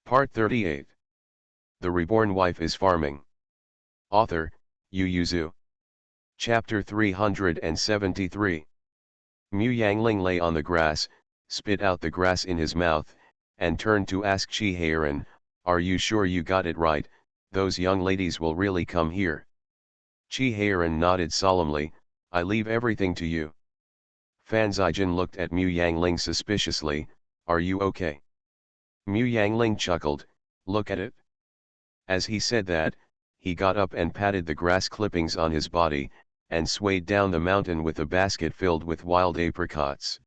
Part 38. The Reborn Wife is Farming. Author, Yu Yuzu. Chapter 373. Mu Yangling lay on the grass, spit out the grass in his mouth, and turned to ask Chi Heiran, "Are you sure you got it right? Those young ladies will really come here?" Chi Heiran nodded solemnly, "I leave everything to you." Fan Zijin looked at Mu Yangling suspiciously, "Are you okay?" Mu Yangling chuckled, "Look at it." As he said that, he got up and patted the grass clippings on his body, and swayed down the mountain with a basket filled with wild apricots.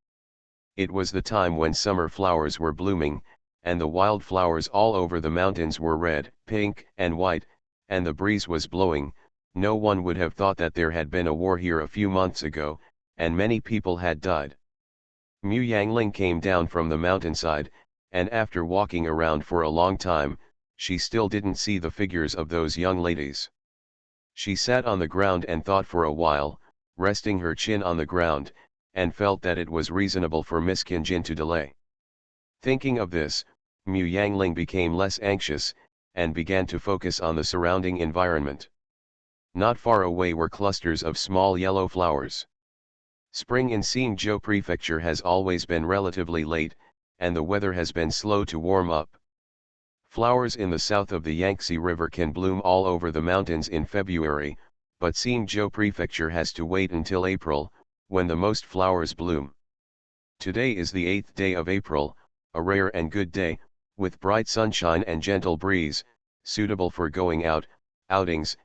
It was the time when summer flowers were blooming, and the wild flowers all over the mountains were red, pink, and white, and the breeze was blowing. No one would have thought that there had been a war here a few months ago, and many people had died. Mu Yangling came down from the mountainside, and after walking around for a long time, she still didn't see the figures of those young ladies. She sat on the ground and thought for a while, resting her chin on the ground, and felt that it was reasonable for Miss Qinjin to delay. Thinking of this, Mu Yangling became less anxious, and began to focus on the surrounding environment. Not far away were clusters of small yellow flowers. Spring in Xinzhou Prefecture has always been relatively late, and the weather has been slow to warm up. Flowers in the south of the Yangtze River can bloom all over the mountains in February, but Xinzhou Prefecture has to wait until April, when the most flowers bloom. Today is the 8th day of April, a rare and good day, with bright sunshine and gentle breeze, suitable for going out, outings,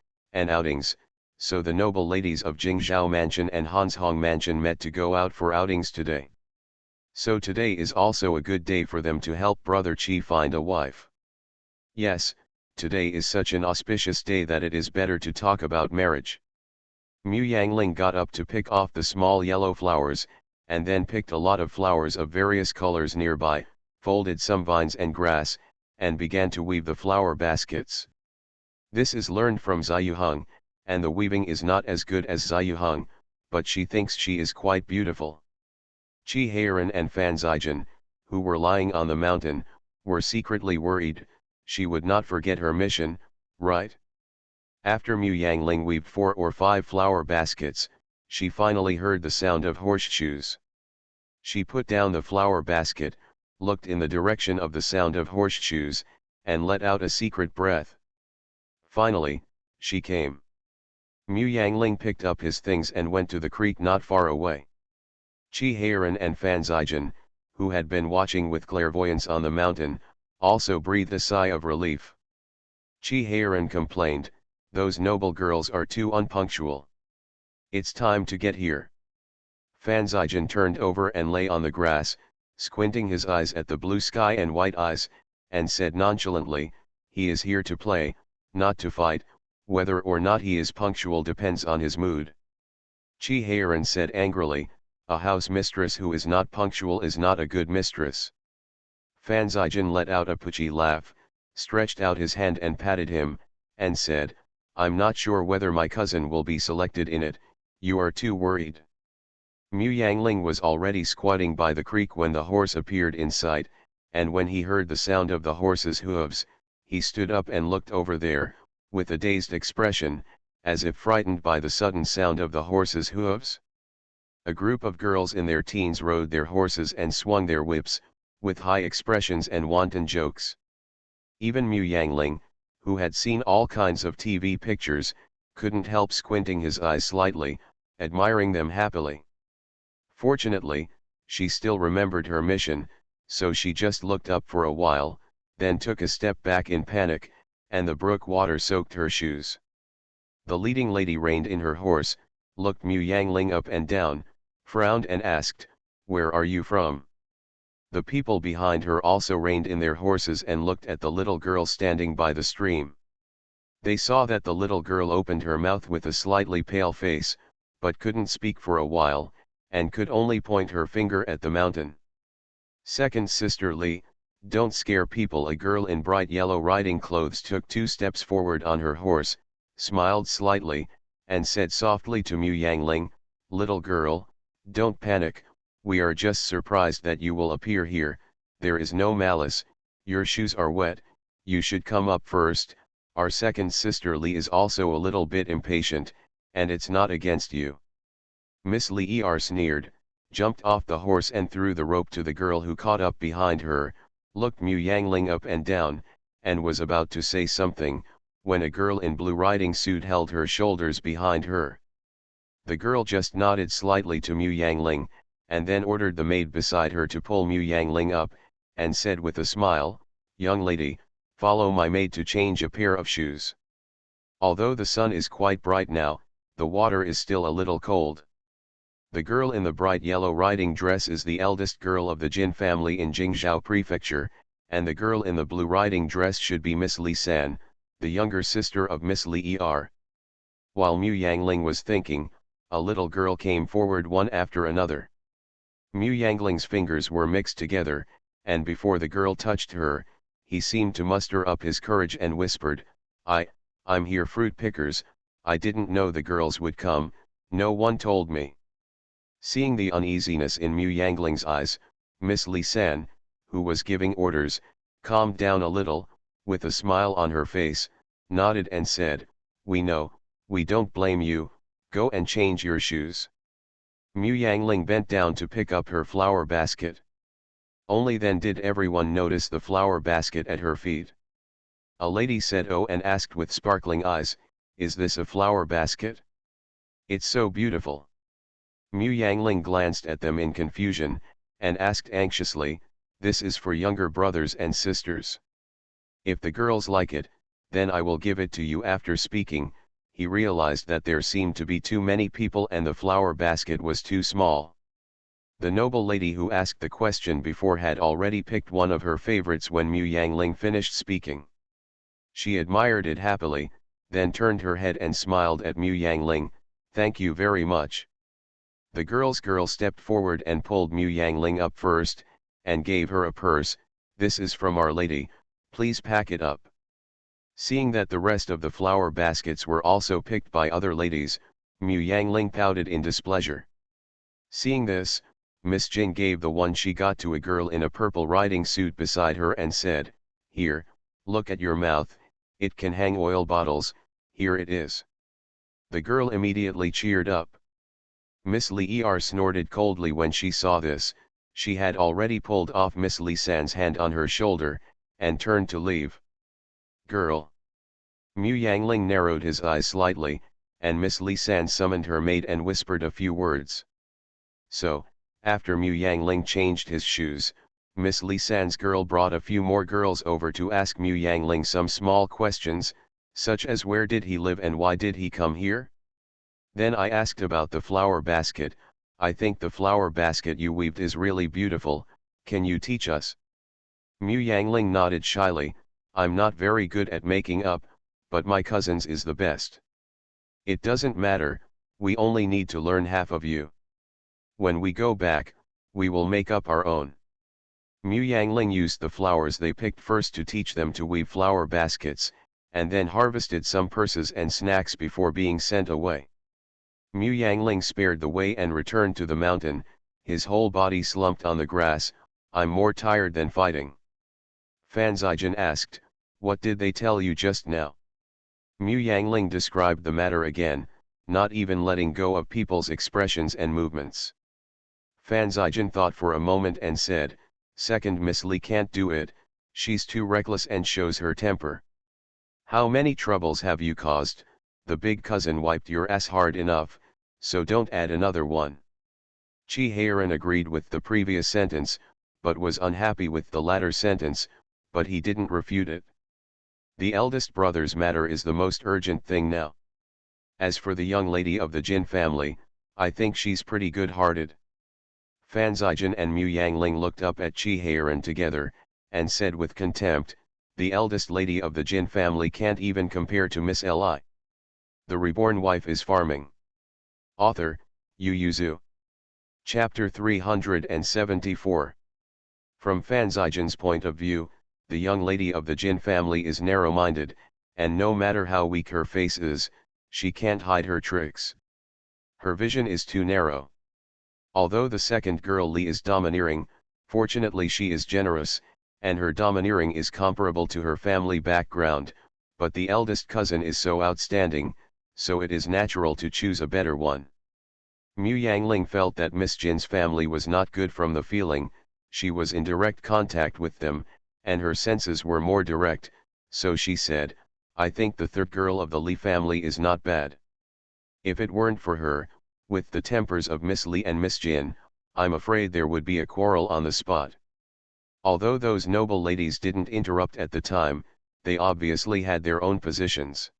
so the noble ladies of Jingzhou Mansion and Hanshong Mansion met to go out for outings today. So today is also a good day for them to help Brother Qi find a wife. Yes, today is such an auspicious day that it is better to talk about marriage. Mu Yangling got up to pick off the small yellow flowers, and then picked a lot of flowers of various colors nearby, folded some vines and grass, and began to weave the flower baskets. This is learned from Ziyuheng, and the weaving is not as good as Ziyuheng, but she thinks she is quite beautiful. Chi Heiran and Fan Zijin, who were lying on the mountain, were secretly worried. She would not forget her mission, right? After Mu Yangling weaved 4 or 5 flower baskets, she finally heard the sound of horseshoes. She put down the flower basket, looked in the direction of the sound of horseshoes, and let out a secret breath. Finally, she came. Mu Yangling picked up his things and went to the creek not far away. Chi Heiran and Fan Zijin, who had been watching with clairvoyance on the mountain, also breathed a sigh of relief. Chi Heiran complained, "Those noble girls are too unpunctual. It's time to get here." Fan Zijin turned over and lay on the grass, squinting his eyes at the blue sky and white eyes, and said nonchalantly, "He is here to play, not to fight. Whether or not he is punctual depends on his mood." Chi Heiran said angrily, "A house mistress who is not punctual is not a good mistress." Fan Zijin let out a putchy laugh, stretched out his hand and patted him, and said, "I'm not sure whether my cousin will be selected in it. You are too worried." Mu Yangling was already squatting by the creek when the horse appeared in sight, and when he heard the sound of the horse's hooves, he stood up and looked over there, with a dazed expression, as if frightened by the sudden sound of the horse's hooves. A group of girls in their teens rode their horses and swung their whips, with high expressions and wanton jokes. Even Mu Yangling, who had seen all kinds of TV pictures, couldn't help squinting his eyes slightly, admiring them happily. Fortunately, she still remembered her mission, so she just looked up for a while, then took a step back in panic, and the brook water soaked her shoes. The leading lady reined in her horse, looked Mu Yangling up and down, frowned and asked, "Where are you from?" The people behind her also reined in their horses and looked at the little girl standing by the stream. They saw that the little girl opened her mouth with a slightly pale face, but couldn't speak for a while, and could only point her finger at the mountain. "Second Sister Li, don't scare people." A girl in bright yellow riding clothes took 2 steps forward on her horse, smiled slightly, and said softly to Mu Yangling, "Little girl, don't panic, we are just surprised that you will appear here. There is no malice, Your shoes are wet, you should come up first. Our second sister Lee is also a little bit impatient, and it's not against you. Miss Lee sneered, jumped off the horse and threw the rope to the girl who caught up behind her, looked Mu Yangling up and down, and was about to say something, when a girl in blue riding suit held her shoulders behind her. The girl just nodded slightly to Mu Yangling, and then ordered the maid beside her to pull Mu Yangling up, and said with a smile, "Young lady, follow my maid to change a pair of shoes. Although the sun is quite bright now, the water is still a little cold." The girl in the bright yellow riding dress is the eldest girl of the Jin family in Jingzhou Prefecture, and the girl in the blue riding dress should be Miss Li San, the younger sister of Miss Li Er. While Mu Yangling was thinking, a little girl came forward one after another. Mu Yangling's fingers were mixed together, and before the girl touched her, he seemed to muster up his courage and whispered, I'm here, fruit pickers. I didn't know the girls would come, no one told me." Seeing the uneasiness in Mu Yangling's eyes, Miss Li San, who was giving orders, calmed down a little, with a smile on her face, nodded and said, "We know, we don't blame you, go and change your shoes." Mu Yangling bent down to pick up her flower basket. Only then did everyone notice the flower basket at her feet. A lady said oh and asked with sparkling eyes, "Is this a flower basket? It's so beautiful." Mu Yangling glanced at them in confusion, and asked anxiously, "This is for younger brothers and sisters. If the girls like it, then I will give it to you." After speaking, he realized that there seemed to be too many people and the flower basket was too small. The noble lady who asked the question before had already picked one of her favorites when Mu Yangling finished speaking. She admired it happily, then turned her head and smiled at Mu Yangling, "Thank you very much." The girl stepped forward and pulled Mu Yangling up first, and gave her a purse. "This is from Our Lady, please pack it up." Seeing that the rest of the flower baskets were also picked by other ladies, Mu Yangling pouted in displeasure. Seeing this, Miss Jing gave the one she got to a girl in a purple riding suit beside her and said, "Here, look at your mouth, it can hang oil bottles, here it is." The girl immediately cheered up. Miss Li snorted coldly when she saw this. She had already pulled off Miss Li San's hand on her shoulder, and turned to leave. "Girl." Mu Yangling narrowed his eyes slightly, and Miss Li San summoned her maid and whispered a few words. So, after Mu Yangling changed his shoes, Miss Li San's girl brought a few more girls over to ask Mu Yangling some small questions, such as where did he live and why did he come here? Then I asked about the flower basket. "I think the flower basket you weaved is really beautiful, can you teach us?" Mu Yangling nodded shyly, "I'm not very good at making up, but my cousin's is the best." "It doesn't matter, we only need to learn half of you. When we go back, we will make up our own." Mu Yangling used the flowers they picked first to teach them to weave flower baskets, and then harvested some purses and snacks before being sent away. Mu Yangling spared the way and returned to the mountain, his whole body slumped on the grass. "I'm more tired than fighting." Fan Zijin asked, "What did they tell you just now?" Mu Yangling described the matter again, not even letting go of people's expressions and movements. Fan Zijin thought for a moment and said, "Second Miss Li can't do it, she's too reckless and shows her temper." "How many troubles have you caused? The big cousin wiped your ass hard enough, so don't add another one." Chi Heiran agreed with the previous sentence, but was unhappy with the latter sentence, but he didn't refute it. The eldest brother's matter is the most urgent thing now. As for the young lady of the Jin family, I think she's pretty good-hearted. Fan Zijin and Mu Yangling looked up at Chi Heiran together, and said with contempt, "The eldest lady of the Jin family can't even compare to Miss Li. The reborn wife is farming." Author, Yu Zhu. Chapter 374. From Fan Zijin's point of view, the young lady of the Jin family is narrow-minded, and no matter how weak her face is, she can't hide her tricks. Her vision is too narrow. Although the second girl Li is domineering, fortunately she is generous, and her domineering is comparable to her family background, but the eldest cousin is so outstanding, so it is natural to choose a better one. Mu Yangling felt that Miss Jin's family was not good from the feeling, she was in direct contact with them, and her senses were more direct, so she said, I think the third girl of the Li family is not bad. If it weren't for her, with the tempers of Miss Li and Miss Jin, I'm afraid there would be a quarrel on the spot. Although those noble ladies didn't interrupt at the time, they obviously had their own positions.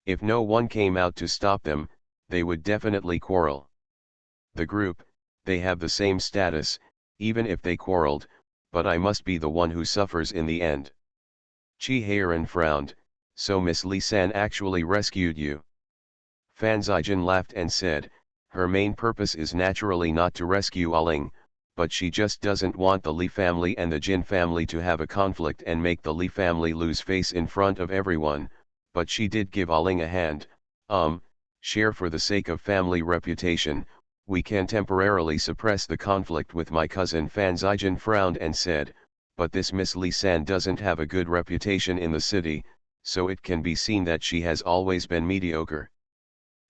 If no one came out to stop them, they would definitely quarrel. The group, they have the same status, even if they quarreled, but I must be the one who suffers in the end. Chi Heiran frowned, so Miss Li-san actually rescued you. Fan Zijin laughed and said, her main purpose is naturally not to rescue Aling, but she just doesn't want the Li family and the Jin family to have a conflict and make the Li family lose face in front of everyone, but she did give Aling a hand, share for the sake of family reputation, we can temporarily suppress the conflict with my cousin. Fan Zijin frowned and said, but this Miss Li-san doesn't have a good reputation in the city, so it can be seen that she has always been mediocre.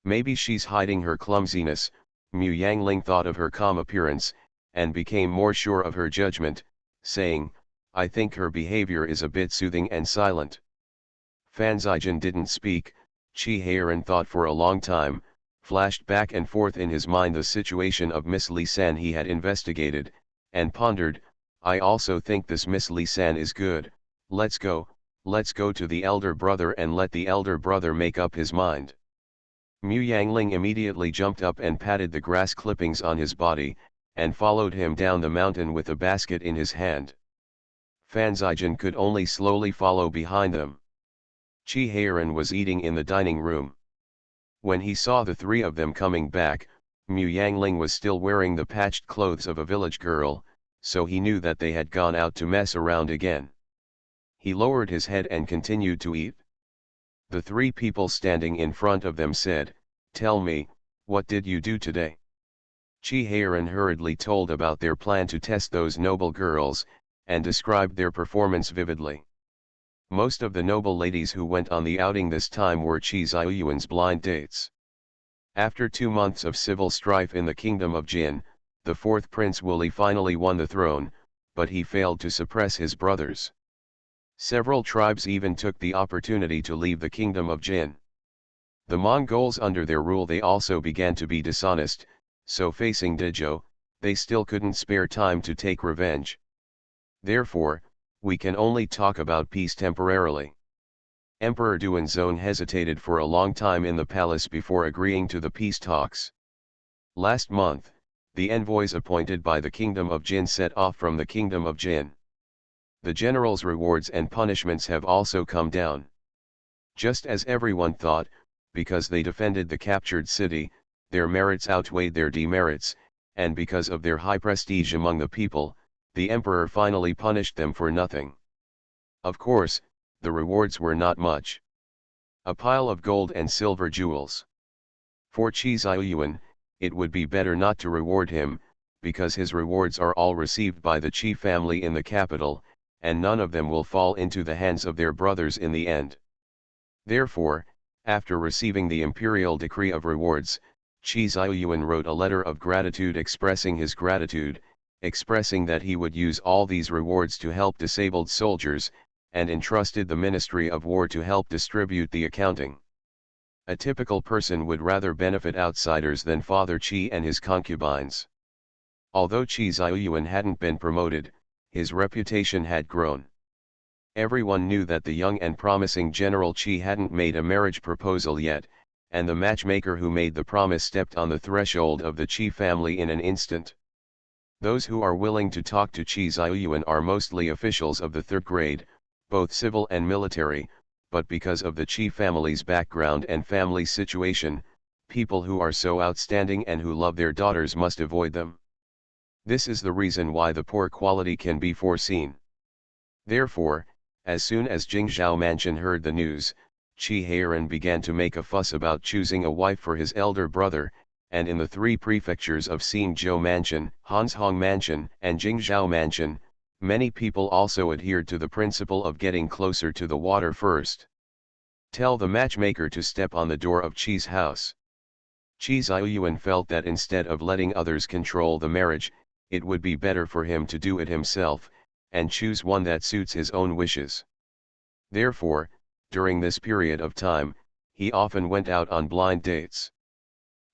Maybe she's hiding her clumsiness. Mu Yangling thought of her calm appearance, and became more sure of her judgment, saying, I think her behavior is a bit soothing and silent. Fan Zijin didn't speak. Chi Heiran thought for a long time, flashed back and forth in his mind the situation of Miss Li-san he had investigated, and pondered, I also think this Miss Li-san is good, let's go to the elder brother and let the elder brother make up his mind. Mu Yangling immediately jumped up and patted the grass clippings on his body, and followed him down the mountain with a basket in his hand. Fan Zijin could only slowly follow behind them. Chi Heiran was eating in the dining room. When he saw the three of them coming back, Mu Yangling was still wearing the patched clothes of a village girl, so he knew that they had gone out to mess around again. He lowered his head and continued to eat. The three people standing in front of them said, tell me, what did you do today? Chi Heiran hurriedly told about their plan to test those noble girls, and described their performance vividly. Most of the noble ladies who went on the outing this time were Chi Ziyuan's blind dates. After 2 months of civil strife in the kingdom of Jin, the fourth Prince Wuli finally won the throne, but he failed to suppress his brothers. Several tribes even took the opportunity to leave the kingdom of Jin. The Mongols under their rule they also began to be dishonest, so facing Dezhou, they still couldn't spare time to take revenge. Therefore, we can only talk about peace temporarily. Emperor Duanzong hesitated for a long time in the palace before agreeing to the peace talks. Last month, the envoys appointed by the kingdom of Jin set off from the kingdom of Jin. The general's rewards and punishments have also come down. Just as everyone thought, because they defended the captured city, their merits outweighed their demerits, and because of their high prestige among the people, the emperor finally punished them for nothing. Of course, the rewards were not much. A pile of gold and silver jewels. For Qi Ziyuan, it would be better not to reward him, because his rewards are all received by the Qi family in the capital, and none of them will fall into the hands of their brothers in the end. Therefore, after receiving the imperial decree of rewards, Qi Ziyuan wrote a letter of gratitude expressing his gratitude, expressing that he would use all these rewards to help disabled soldiers, and entrusted the Ministry of War to help distribute the accounting. A typical person would rather benefit outsiders than Father Qi and his concubines. Although Qi Ziyuan hadn't been promoted, his reputation had grown. Everyone knew that the young and promising General Qi hadn't made a marriage proposal yet, and the matchmaker who made the promise stepped on the threshold of the Qi family in an instant. Those who are willing to talk to Qi Ziyuan are mostly officials of the third grade, both civil and military, but because of the Qi family's background and family situation, people who are so outstanding and who love their daughters must avoid them. This is the reason why the poor quality can be foreseen. Therefore, as soon as Jingzhou Mansion heard the news, Qi Heiran began to make a fuss about choosing a wife for his elder brother, and in the 3 prefectures of Xinzhou Mansion, Hanzhong Mansion, and Jingzhou Mansion, Many people also adhered to the principle of getting closer to the water first. Tell the matchmaker to step on the door of Chi's house. Chi Xiuyuan felt that instead of letting others control the marriage, it would be better for him to do it himself, and choose one that suits his own wishes. Therefore, during this period of time, he often went out on blind dates.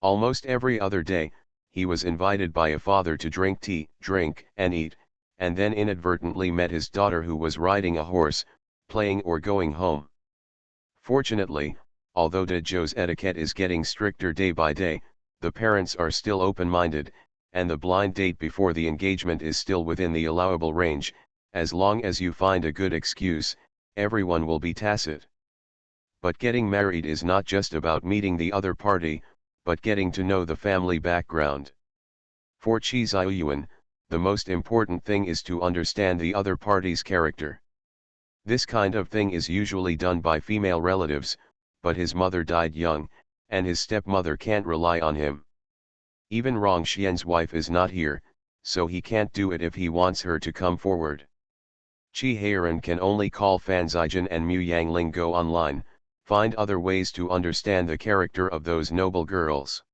Almost every other day, he was invited by a father to drink tea, drink and eat, and then inadvertently met his daughter who was riding a horse, playing or going home. Fortunately, although Dezhou's etiquette is getting stricter day by day, the parents are still open-minded, and the blind date before the engagement is still within the allowable range. As long as you find a good excuse, everyone will be tacit. But getting married is not just about meeting the other party, but getting to know the family background. For Chi Xiuyuan, the most important thing is to understand the other party's character. This kind of thing is usually done by female relatives, but his mother died young, and his stepmother can't rely on him. Even Rong Xian's wife is not here, so he can't do it if he wants her to come forward. Qi Heiran can only call Fan Zijin and Mu Yangling go online, find other ways to understand the character of those noble girls.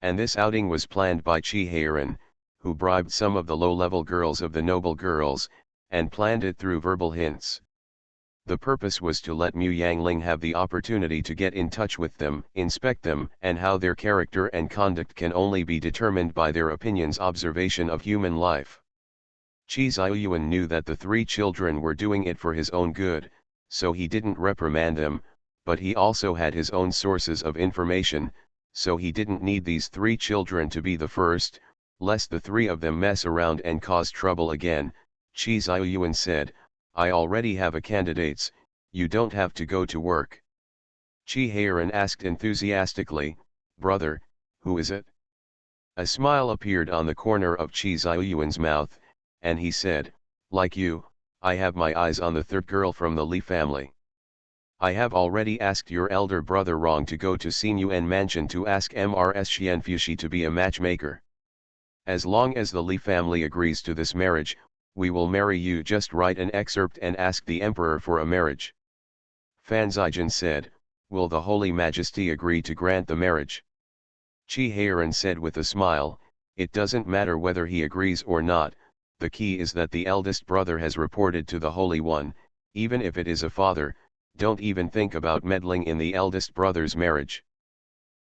And this outing was planned by Qi Heiran, who bribed some of the low-level girls of the noble girls, and planned it through verbal hints. The purpose was to let Mu Yangling have the opportunity to get in touch with them, inspect them, and how their character and conduct can only be determined by their opinion's observation of human life. Chi Xiuyuan knew that the three children were doing it for his own good, so he didn't reprimand them, but he also had his own sources of information, so he didn't need these three children to be the first, lest the three of them mess around and cause trouble again. Chi Xiuyuan said, "I already have a candidates, you don't have to go to work." Qi Heiran asked enthusiastically, "Brother, who is it?" A smile appeared on the corner of Qi Xiuyuan's mouth, and he said, "Like you, I have my eyes on the third girl from the Li family. I have already asked your elder brother Rong to go to Xinyuan Mansion to ask Mrs. Xianfushi to be a matchmaker. As long as the Li family agrees to this marriage, we will marry you. Just write an excerpt and ask the emperor for a marriage." Fan Zijin said, "Will the Holy Majesty agree to grant the marriage?" Qi Heiran said with a smile, "It doesn't matter whether he agrees or not, the key is that the eldest brother has reported to the Holy One. Even if it is a father, don't even think about meddling in the eldest brother's marriage."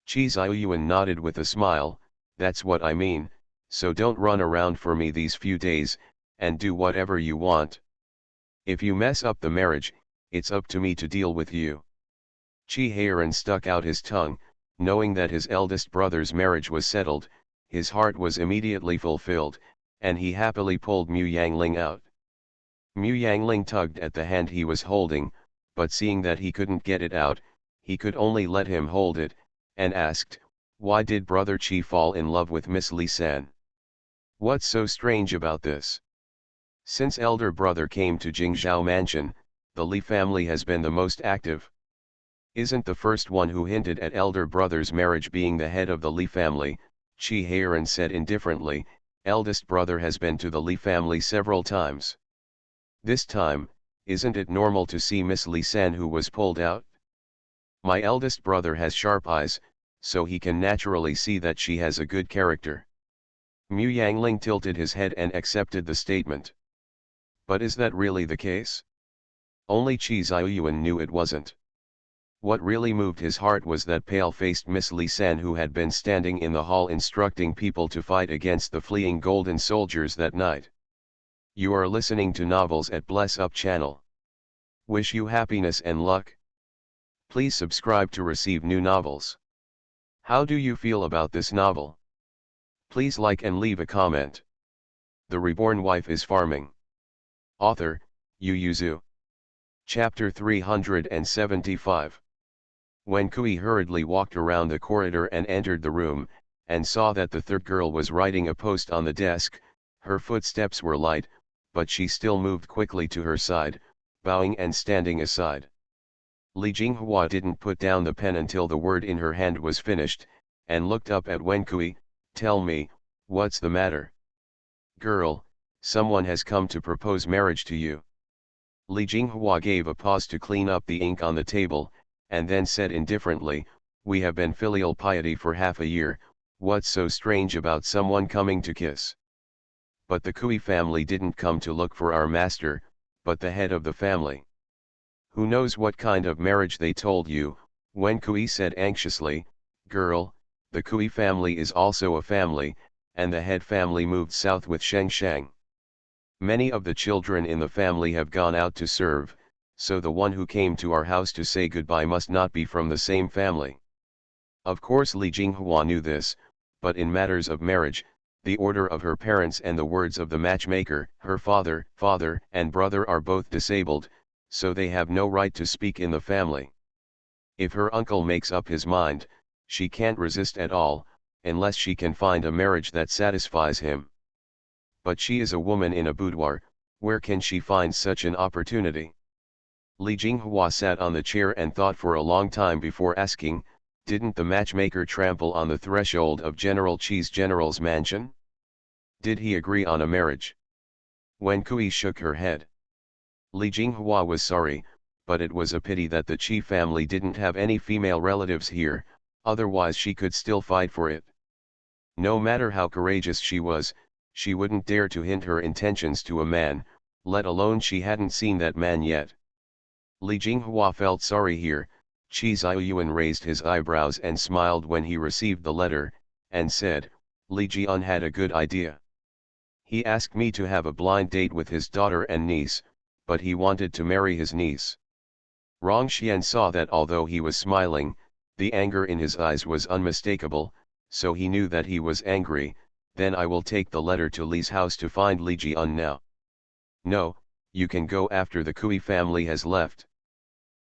Qi Xiuyuan nodded with a smile, "That's what I mean, so don't run around for me these few days, and do whatever you want. If you mess up the marriage, it's up to me to deal with you." Qi Heiran stuck out his tongue, knowing that his eldest brother's marriage was settled. His heart was immediately fulfilled, and he happily pulled Mu Yangling out. Mu Yangling tugged at the hand he was holding, but seeing that he couldn't get it out, he could only let him hold it, and asked, "Why did Brother Qi fall in love with Miss Li San? What's so strange about this?" Since elder brother came to Jingzhou Mansion, the Li family has been the most active. "Isn't the first one who hinted at elder brother's marriage being the head of the Li family," Qi Heiran said indifferently. "Eldest brother has been to the Li family several times. This time, isn't it normal to see Miss Li San who was pulled out? My eldest brother has sharp eyes, so he can naturally see that she has a good character." Mu Yangling tilted his head and accepted the statement. But is that really the case? Only Qi Xiuyuan knew it wasn't. What really moved his heart was that pale-faced Miss Li San who had been standing in the hall instructing people to fight against the fleeing golden soldiers that night. You are listening to Novels at Bless Up channel. Wish you happiness and luck. Please subscribe to receive new novels. How do you feel about this novel? Please like and leave a comment. The Reborn Wife is Farming. Author, Yu Yuzu. Chapter 375. When Kui hurriedly walked around the corridor and entered the room, and saw that the third girl was writing a post on the desk, her footsteps were light, but she still moved quickly to her side, bowing and standing aside. Li Jinghua didn't put down the pen until the word in her hand was finished, and looked up at Wen Kui. "Tell me, what's the matter?" "Girl, Someone has come to propose marriage to you. Li Jinghua gave a pause to clean up the ink on the table, and then said indifferently, we have been filial piety for half a year, what's so strange about someone coming to kiss? But the Kui family didn't come to look for our master, but the head of the family. Who knows what kind of marriage they told you? Wen Kui said anxiously, girl, the Kui family is also a family, and the head family moved south with Sheng Shang. Many of the children in the family have gone out to serve, so the one who came to our house to say goodbye must not be from the same family. Of course Li Jinghua knew this, but in matters of marriage, the order of her parents and the words of the matchmaker, her father, and brother are both disabled, so they have no right to speak in the family. If her uncle makes up his mind, she can't resist at all, unless she can find a marriage that satisfies him. But she is a woman in a boudoir, where can she find such an opportunity? Li Jinghua sat on the chair and thought for a long time before asking, didn't the matchmaker trample on the threshold of General Qi's general's mansion? Did he agree on a marriage? Wen Kui shook her head. Li Jinghua was sorry, but it was a pity that the Qi family didn't have any female relatives here, otherwise she could still fight for it. No matter how courageous she was, she wouldn't dare to hint her intentions to a man, let alone she hadn't seen that man yet. Li Jinghua felt sorry here. Qi Ziyuan raised his eyebrows and smiled when he received the letter, and said, Li Jian had a good idea. He asked me to have a blind date with his daughter and niece, but he wanted to marry his niece. Rong Xian saw that although he was smiling, the anger in his eyes was unmistakable, so he knew that he was angry. Then I will take the letter to Li's house to find Li Jian now. No, you can go after the Kui family has left.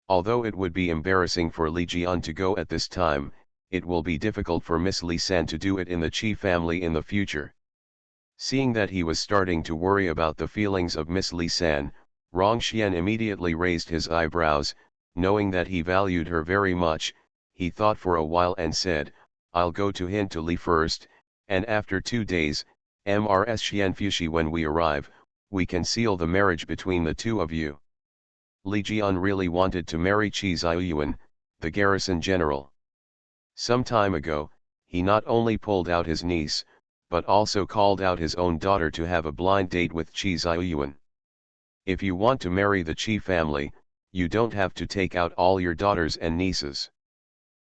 Although it would be embarrassing for Li Jian to go at this time, it will be difficult for Miss Li San to do it in the Qi family in the future. Seeing that he was starting to worry about the feelings of Miss Li San, Rong Xian immediately raised his eyebrows, knowing that he valued her very much. He thought for a while and said, I'll go to hint to Li first, and after 2 days, Mrs. Xianfushi when we arrive, we can seal the marriage between the two of you. Li Jian really wanted to marry Qi Ziyuan, the garrison general. Some time ago, he not only pulled out his niece, but also called out his own daughter to have a blind date with Qi Ziyuan. If you want to marry the Qi family, you don't have to take out all your daughters and nieces.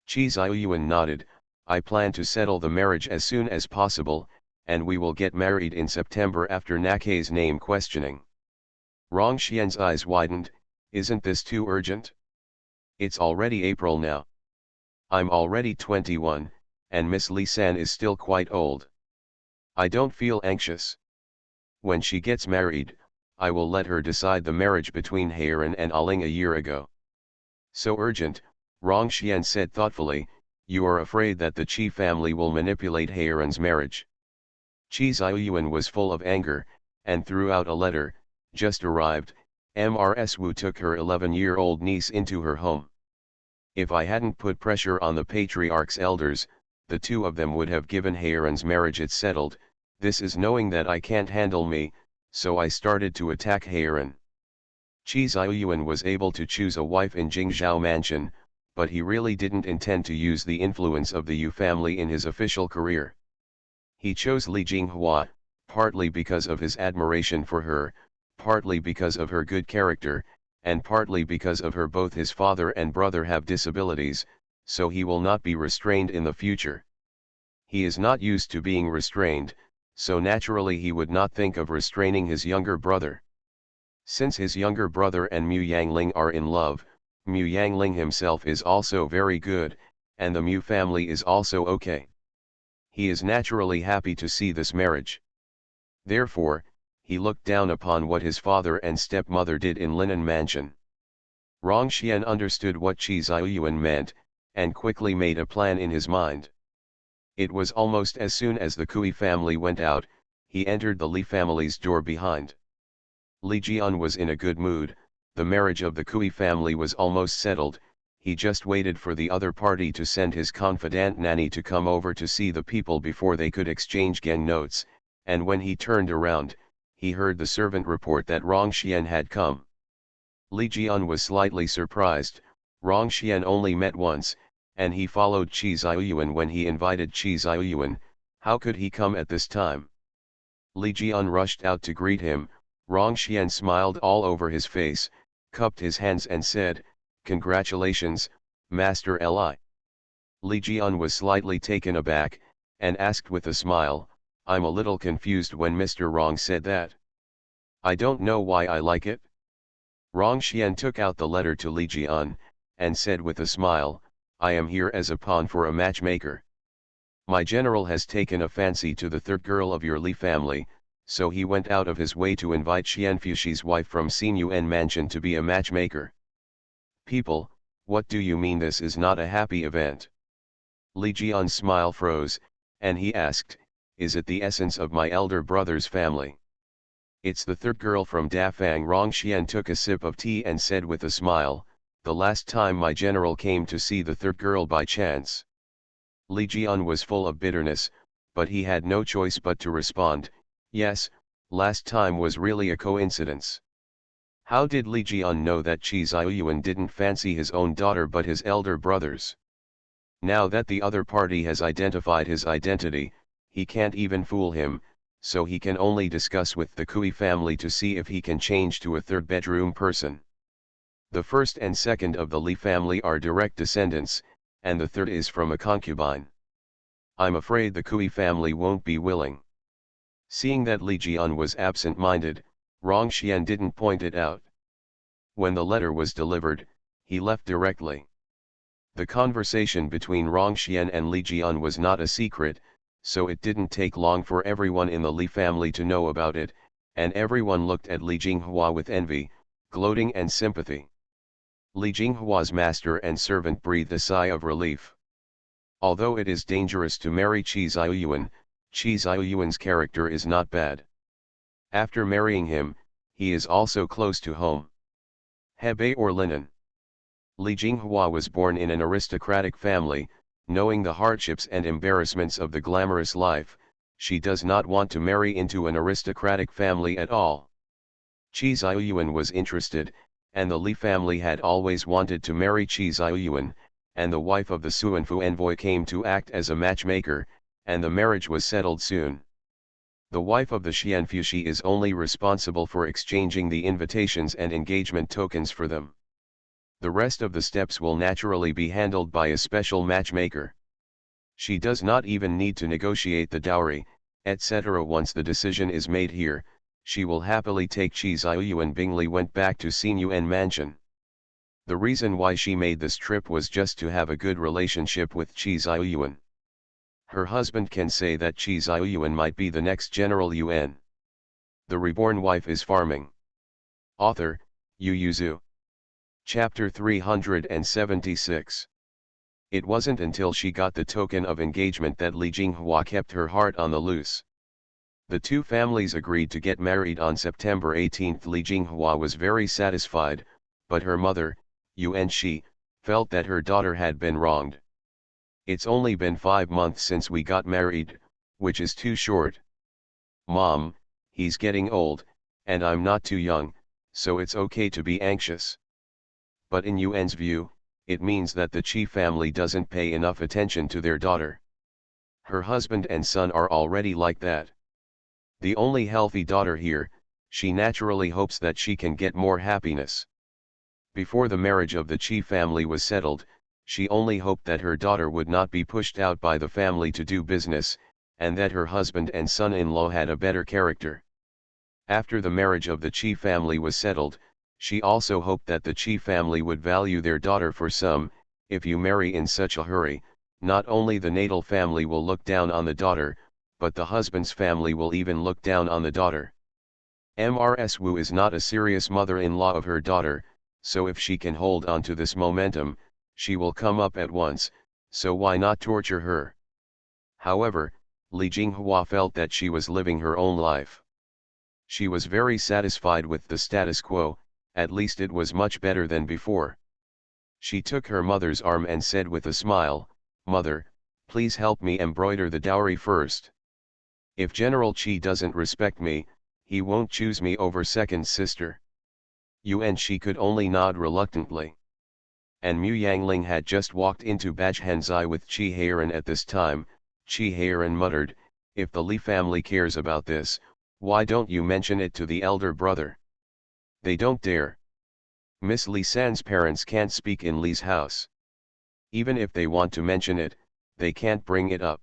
Qi Ziyuan nodded, I plan to settle the marriage as soon as possible, and we will get married in September after Nakei's name questioning. Rong Xian's eyes widened, isn't this too urgent? It's already April now. I'm already 21, and Miss Li San is still quite old. I don't feel anxious. When she gets married, I will let her decide the marriage between Heiran and Aling a year ago. So urgent, Rong Xian said thoughtfully, you are afraid that the Qi family will manipulate Heiran's marriage. Qi Ziyuan was full of anger, and threw out a letter, just arrived, Mrs. Wu took her 11-year-old niece into her home. If I hadn't put pressure on the patriarch's elders, the two of them would have given Heiran's marriage it settled. This is knowing that I can't handle me, so I started to attack Heiran. Qi Ziyuan was able to choose a wife in Jingzhou Mansion, but he really didn't intend to use the influence of the Yu family in his official career. He chose Li Jinghua, partly because of his admiration for her, partly because of her good character, and partly because of her both his father and brother have disabilities, so he will not be restrained in the future. He is not used to being restrained, so naturally he would not think of restraining his younger brother. Since his younger brother and Mu Yangling are in love, Mu Yangling himself is also very good, and the Mu family is also okay. He is naturally happy to see this marriage. Therefore, he looked down upon what his father and stepmother did in Linen Mansion. Rong Xian understood what Qi Ziyuan meant, and quickly made a plan in his mind. It was almost as soon as the Kui family went out, he entered the Li family's door behind. Li Jian was in a good mood. The marriage of the Kui family was almost settled. He just waited for the other party to send his confidant nanny to come over to see the people before they could exchange geng notes, and when he turned around, he heard the servant report that Rong Xian had come. Li Jian was slightly surprised. Rong Xian only met once, and he followed Qi Ziyuan when he invited Qi Ziyuan. How could he come at this time? Li Jian rushed out to greet him. Rong Xian smiled all over his face, cupped his hands and said, "Congratulations, Master Li." Li Jian was slightly taken aback, and asked with a smile, "I'm a little confused when Mr. Rong said that. I don't know why I like it." Rong Xian took out the letter to Li Jian, and said with a smile, "I am here as a pawn for a matchmaker. My general has taken a fancy to the third girl of your Li family, so he went out of his way to invite Xianfuxi's wife from Xinyuan Mansion to be a matchmaker." "People, what do you mean this is not a happy event?" Li Jian's smile froze, and he asked, "Is it the essence of my elder brother's family?" "It's the third girl from Dafang." Rong Xian took a sip of tea and said with a smile, "The last time my general came to see the third girl by chance." Li Jian was full of bitterness, but he had no choice but to respond, "Yes, last time was really a coincidence." How did Li Jian know that Qi Ziyuan didn't fancy his own daughter but his elder brother's? Now that the other party has identified his identity, he can't even fool him, so he can only discuss with the Kui family to see if he can change to a third bedroom person. The first and second of the Li family are direct descendants, and the third is from a concubine. I'm afraid the Kui family won't be willing. Seeing that Li Jian was absent-minded, Rong Xian didn't point it out. When the letter was delivered, he left directly. The conversation between Rong Xian and Li Jian was not a secret, so it didn't take long for everyone in the Li family to know about it, and everyone looked at Li Jinghua with envy, gloating and sympathy. Li Jinghua's master and servant breathed a sigh of relief. Although it is dangerous to marry Qi Ziyuan's character is not bad. After marrying him, he is also close to home. Hebei or linen. Li Jinghua was born in an aristocratic family. Knowing the hardships and embarrassments of the glamorous life, she does not want to marry into an aristocratic family at all. Qi Ziyuan was interested, and the Li family had always wanted to marry Qi Ziyuan, and the wife of the Suanfu envoy came to act as a matchmaker, and the marriage was settled soon. The wife of the Xianfuxi is only responsible for exchanging the invitations and engagement tokens for them. The rest of the steps will naturally be handled by a special matchmaker. She does not even need to negotiate the dowry, etc. Once the decision is made here, she will happily take Qi Ziyuan. Bingli went back to Xinyuan Mansion. The reason why she made this trip was just to have a good relationship with Qi Ziyuan. Her husband can say that Qi Ziyuan might be the next General Yuan. The Reborn Wife is Farming. Author, Yu Yuzu. Chapter 376. It wasn't until she got the token of engagement that Li Jinghua kept her heart on the loose. The two families agreed to get married on September 18. Li Jinghua was very satisfied, but her mother, Yuan Shi, felt that her daughter had been wronged. "It's only been 5 months since we got married, which is too short. Mom, he's getting old, and I'm not too young, so it's okay to be anxious." But in Yuan's view, it means that the Qi family doesn't pay enough attention to their daughter. Her husband and son are already like that. The only healthy daughter here, she naturally hopes that she can get more happiness. Before the marriage of the Qi family was settled, she only hoped that her daughter would not be pushed out by the family to do business, and that her husband and son-in-law had a better character. After the marriage of the Qi family was settled, she also hoped that the Qi family would value their daughter for some. If you marry in such a hurry, not only the natal family will look down on the daughter, but the husband's family will even look down on the daughter. Mrs. Wu is not a serious mother-in-law of her daughter, so if she can hold on to this momentum, she will come up at once, so why not torture her? However, Li Jinghua felt that she was living her own life. She was very satisfied with the status quo. At least it was much better than before. She took her mother's arm and said with a smile, "Mother, please help me embroider the dowry first. If General Qi doesn't respect me, he won't choose me over second sister. You and she could only nod reluctantly. And Mu Yangling had just walked into Bajhenzai with Chi Heiran at this time. Chi Heiran muttered, if the Li family cares about this, why don't you mention it to the elder brother? They don't dare. Miss Li San's parents can't speak in Li's house. Even if they want to mention it, they can't bring it up.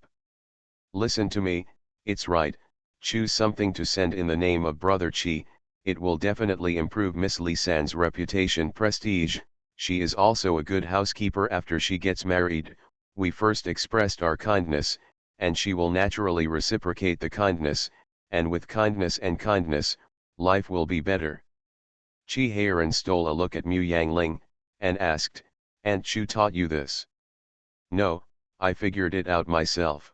Listen to me, it's right, choose something to send in the name of brother Chi, it will definitely improve Miss Li San's reputation prestige. She is also a good housekeeper after she gets married. We first expressed our kindness, and she will naturally reciprocate the kindness, and with kindness and kindness, life will be better. Chi Heiran stole a look at Mu Yangling, and asked, Aunt Chu taught you this? No, I figured it out myself.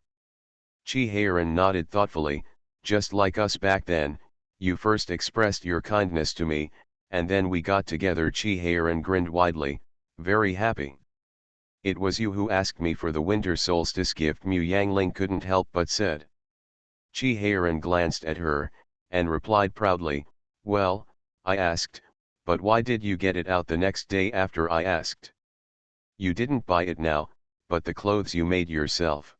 Chi Heiran nodded thoughtfully, just like us back then, you first expressed your kindness to me, and then we got together. Chi Heiran grinned widely, very happy. It was you who asked me for the winter solstice gift, Mu Yangling couldn't help but said. Chi Heiran glanced at her, and replied proudly, well, I asked, but why did you get it out the next day after I asked? You didn't buy it now, but the clothes you made yourself.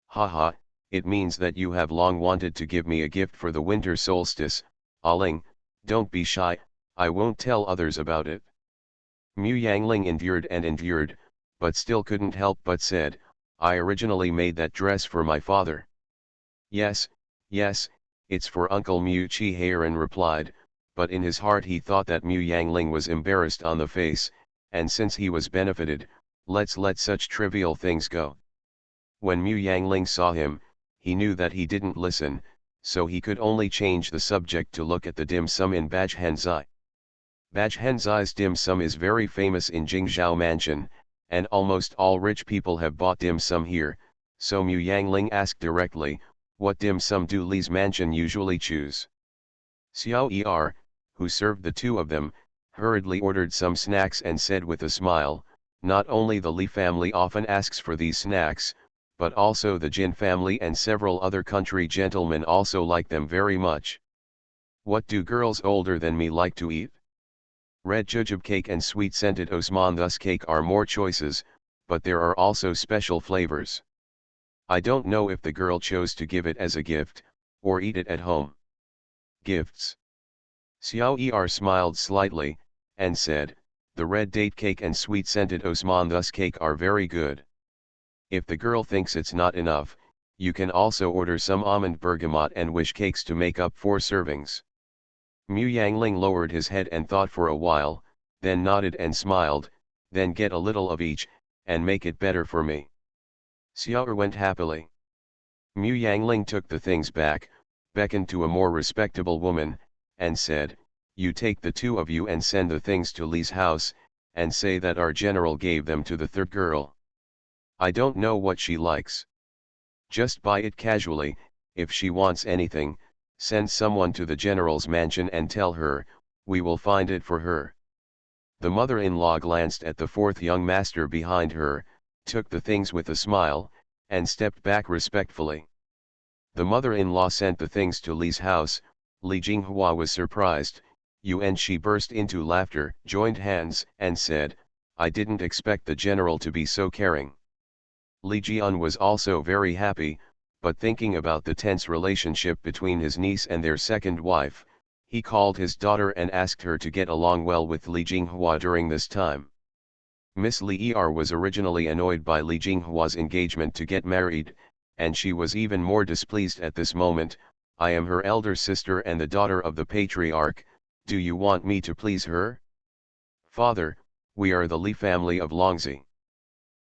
Haha, it means that you have long wanted to give me a gift for the winter solstice. Aling, don't be shy, I won't tell others about it. Mu Yangling endured and endured, but still couldn't help but said, I originally made that dress for my father. Yes, it's for Uncle Mu, Chi Heiran replied, but in his heart he thought that Mu Yangling was embarrassed on the face, and since he was benefited, let's let such trivial things go. When Mu Yangling saw him, he knew that he didn't listen, so he could only change the subject to look at the dim sum in Bajhenzai. Bajhenzai's dim sum is very famous in Jingzhou Mansion, and almost all rich people have bought dim sum here, so Mu Yangling asked directly, what dim sum do Li's mansion usually choose? Xiao Er, who served the two of them, hurriedly ordered some snacks and said with a smile, not only the Li family often asks for these snacks, but also the Jin family and several other country gentlemen also like them very much. What do girls older than me like to eat? Red jujube cake and sweet scented osmanthus cake are more choices, but there are also special flavors. I don't know if the girl chose to give it as a gift, or eat it at home. Gifts. Xiao Er smiled slightly, and said, the red date cake and sweet scented osmanthus cake are very good. If the girl thinks it's not enough, you can also order some almond bergamot and wish cakes to make up 4 servings. Mu Yangling lowered his head and thought for a while, then nodded and smiled, then get a little of each, and make it better for me. Xiao Er went happily. Mu Yangling took the things back, beckoned to a more respectable woman, and said, you take the 2 of you and send the things to Li's house, and say that our general gave them to the 3rd girl. I don't know what she likes. Just buy it casually, if she wants anything, send someone to the general's mansion and tell her, we will find it for her. The mother-in-law glanced at the 4th young master behind her, took the things with a smile, and stepped back respectfully. The mother-in-law sent the things to Li's house. Li Jinghua was surprised, you and she burst into laughter, joined hands, and said, I didn't expect the general to be so caring. Li Jian was also very happy, but thinking about the tense relationship between his niece and their second wife, he called his daughter and asked her to get along well with Li Jinghua during this time. Miss Li Er was originally annoyed by Li Jinghua's engagement to get married, and she was even more displeased at this moment. I am her elder sister and the daughter of the patriarch, do you want me to please her? Father, we are the Li family of Longzi.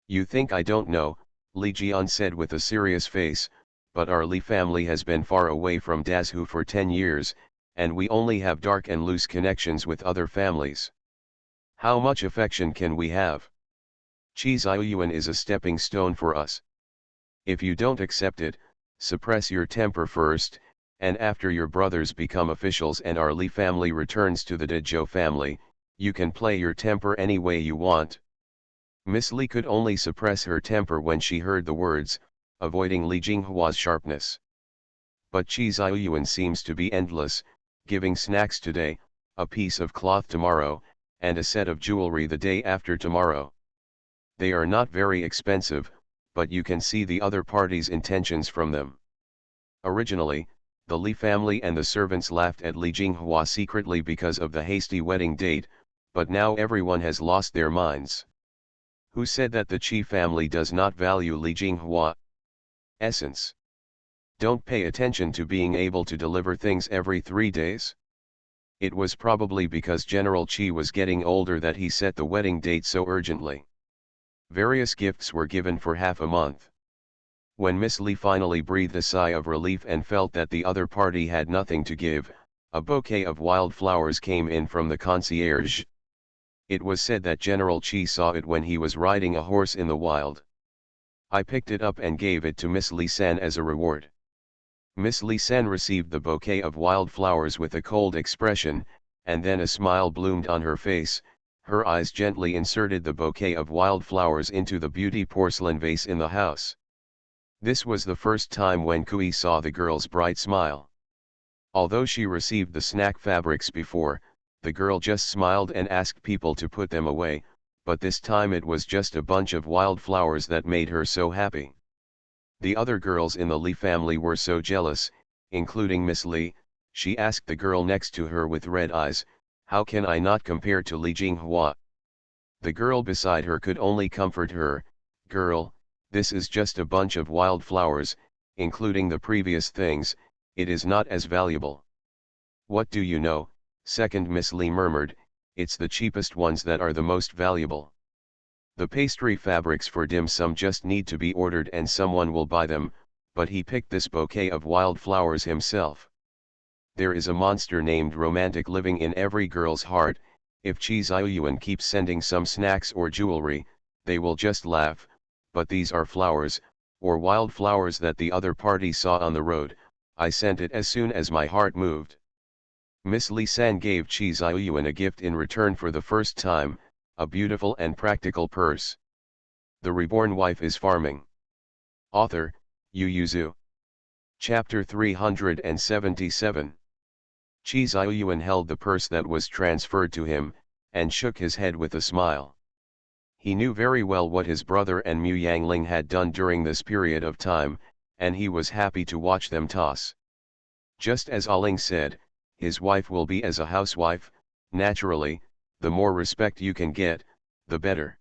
You think I don't know, Li Jian said with a serious face, but our Li family has been far away from Dazhu for 10 years, and we only have dark and loose connections with other families. How much affection can we have? Qi Ziyuan is a stepping stone for us. If you don't accept it, suppress your temper first, and after your brothers become officials and our Li family returns to the Dezhou family, you can play your temper any way you want. Miss Li could only suppress her temper when she heard the words, avoiding Li Jinghua's sharpness. But Qi Ziyuan seems to be endless, giving snacks today, a piece of cloth tomorrow, and a set of jewelry the day after tomorrow. They are not very expensive, but you can see the other party's intentions from them. Originally, the Li family and the servants laughed at Li Jinghua secretly because of the hasty wedding date, but now everyone has lost their minds. Who said that the Qi family does not value Li Jinghua? Essence. Don't pay attention to being able to deliver things every 3 days? It was probably because General Qi was getting older that he set the wedding date so urgently. Various gifts were given for half a month. When Miss Li finally breathed a sigh of relief and felt that the other party had nothing to give, a bouquet of wildflowers came in from the concierge. It was said that General Qi saw it when he was riding a horse in the wild. I picked it up and gave it to Miss Li San as a reward. Miss Li San received the bouquet of wildflowers with a cold expression, and then a smile bloomed on her face. Her eyes gently inserted the bouquet of wildflowers into the beauty porcelain vase in the house. This was the first time when Kui saw the girl's bright smile. Although she received the snack fabrics before, the girl just smiled and asked people to put them away, but this time it was just a bunch of wildflowers that made her so happy. The other girls in the Li family were so jealous, including Miss Li. She asked the girl next to her with red eyes, "How can I not compare to Li Jinghua?" The girl beside her could only comfort her, "Girl, this is just a bunch of wildflowers, including the previous things, it is not as valuable." "What do you know?" second Miss Li murmured, "it's the cheapest ones that are the most valuable. The pastry fabrics for dim sum just need to be ordered and someone will buy them, but he picked this bouquet of wildflowers himself. There is a monster named romantic living in every girl's heart. If Qi Ziyuan keeps sending some snacks or jewelry, they will just laugh, but these are flowers, or wildflowers that the other party saw on the road. I sent it as soon as my heart moved." Miss Li San gave Qi Ziyuan a gift in return for the first time, a beautiful and practical purse. The Reborn Wife is Farming. Author, Yu Yuzu. Chapter 377. Qi Ziyuan held the purse that was transferred to him, and shook his head with a smile. He knew very well what his brother and Mu Yangling had done during this period of time, and he was happy to watch them toss. Just as Aling said, his wife will be as a housewife. Naturally, the more respect you can get, the better.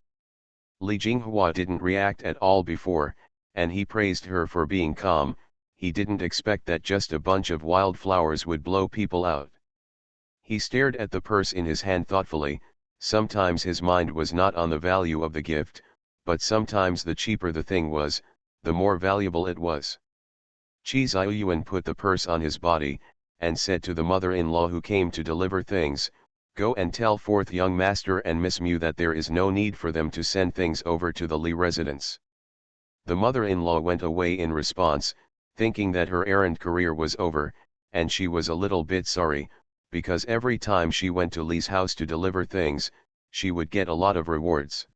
Li Jinghua didn't react at all before, and he praised her for being calm. He didn't expect that just a bunch of wildflowers would blow people out. He stared at the purse in his hand thoughtfully. Sometimes his mind was not on the value of the gift, but sometimes the cheaper the thing was, the more valuable it was. Qi Ziyuan put the purse on his body, and said to the mother-in-law who came to deliver things, "Go and tell fourth young master and Miss Mu that there is no need for them to send things over to the Li residence." The mother-in-law went away in response, thinking that her errand career was over, and she was a little bit sorry, because every time she went to Li's house to deliver things, she would get a lot of rewards.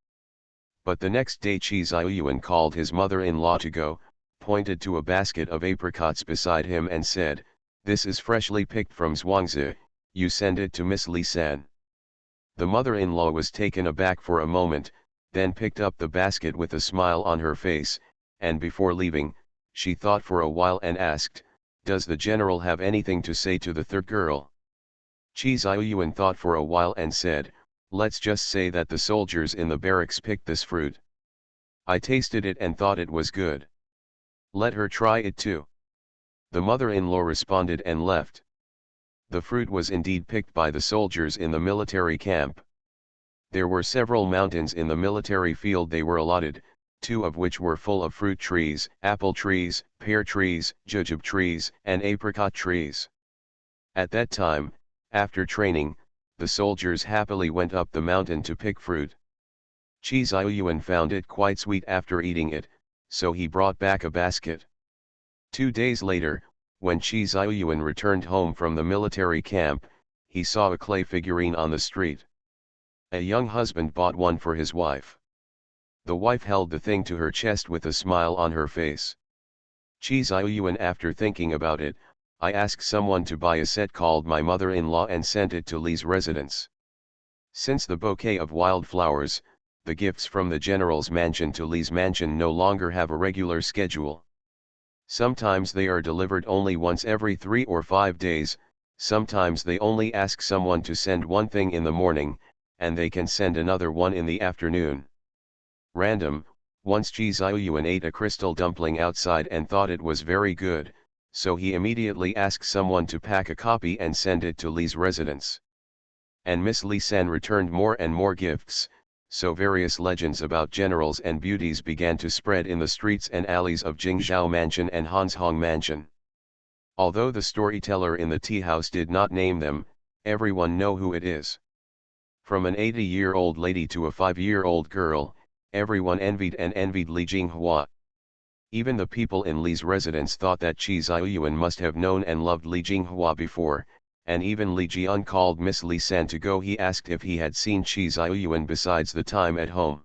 But the next day Qi Ziyuan called his mother-in-law to go, pointed to a basket of apricots beside him and said, "This is freshly picked from Zhuangzi, you send it to Miss Li San." The mother-in-law was taken aback for a moment, then picked up the basket with a smile on her face, and before leaving, she thought for a while and asked, "Does the general have anything to say to the third girl?" Qi Ziyuan thought for a while and said, "Let's just say that the soldiers in the barracks picked this fruit. I tasted it and thought it was good. Let her try it too." The mother-in-law responded and left. The fruit was indeed picked by the soldiers in the military camp. There were several mountains in the military field they were allotted, 2 of which were full of fruit trees, apple trees, pear trees, jujube trees, and apricot trees. At that time, after training, the soldiers happily went up the mountain to pick fruit. Qi Ziyuan found it quite sweet after eating it, so he brought back a basket. 2 days later, when Qi Ziyuan returned home from the military camp, he saw a clay figurine on the street. A young husband bought one for his wife. The wife held the thing to her chest with a smile on her face. Qi Ziyuan, after thinking about it, I asked someone to buy a set called My Mother-in-Law and sent it to Lee's residence. Since the bouquet of wildflowers, the gifts from the general's mansion to Lee's mansion no longer have a regular schedule. Sometimes they are delivered only once every 3 or 5 days, sometimes they only ask someone to send one thing in the morning, and they can send another one in the afternoon. Random. Once Chi Ziyuan ate a crystal dumpling outside and thought it was very good, so he immediately asked someone to pack a copy and send it to Lee's residence. And Miss Li San returned more and more gifts, so various legends about generals and beauties began to spread in the streets and alleys of Jingzhou Mansion and Hanshong Mansion. Although the storyteller in the tea house did not name them, everyone know who it is. From an 80-year-old lady to a 5-year-old girl, everyone envied Li Jinghua. Even the people in Li's residence thought that Chi Ziyuan must have known and loved Li Jinghua before, and even Li Jian called Miss Li San to go. He asked if he had seen Chi Ziyuan besides the time at home.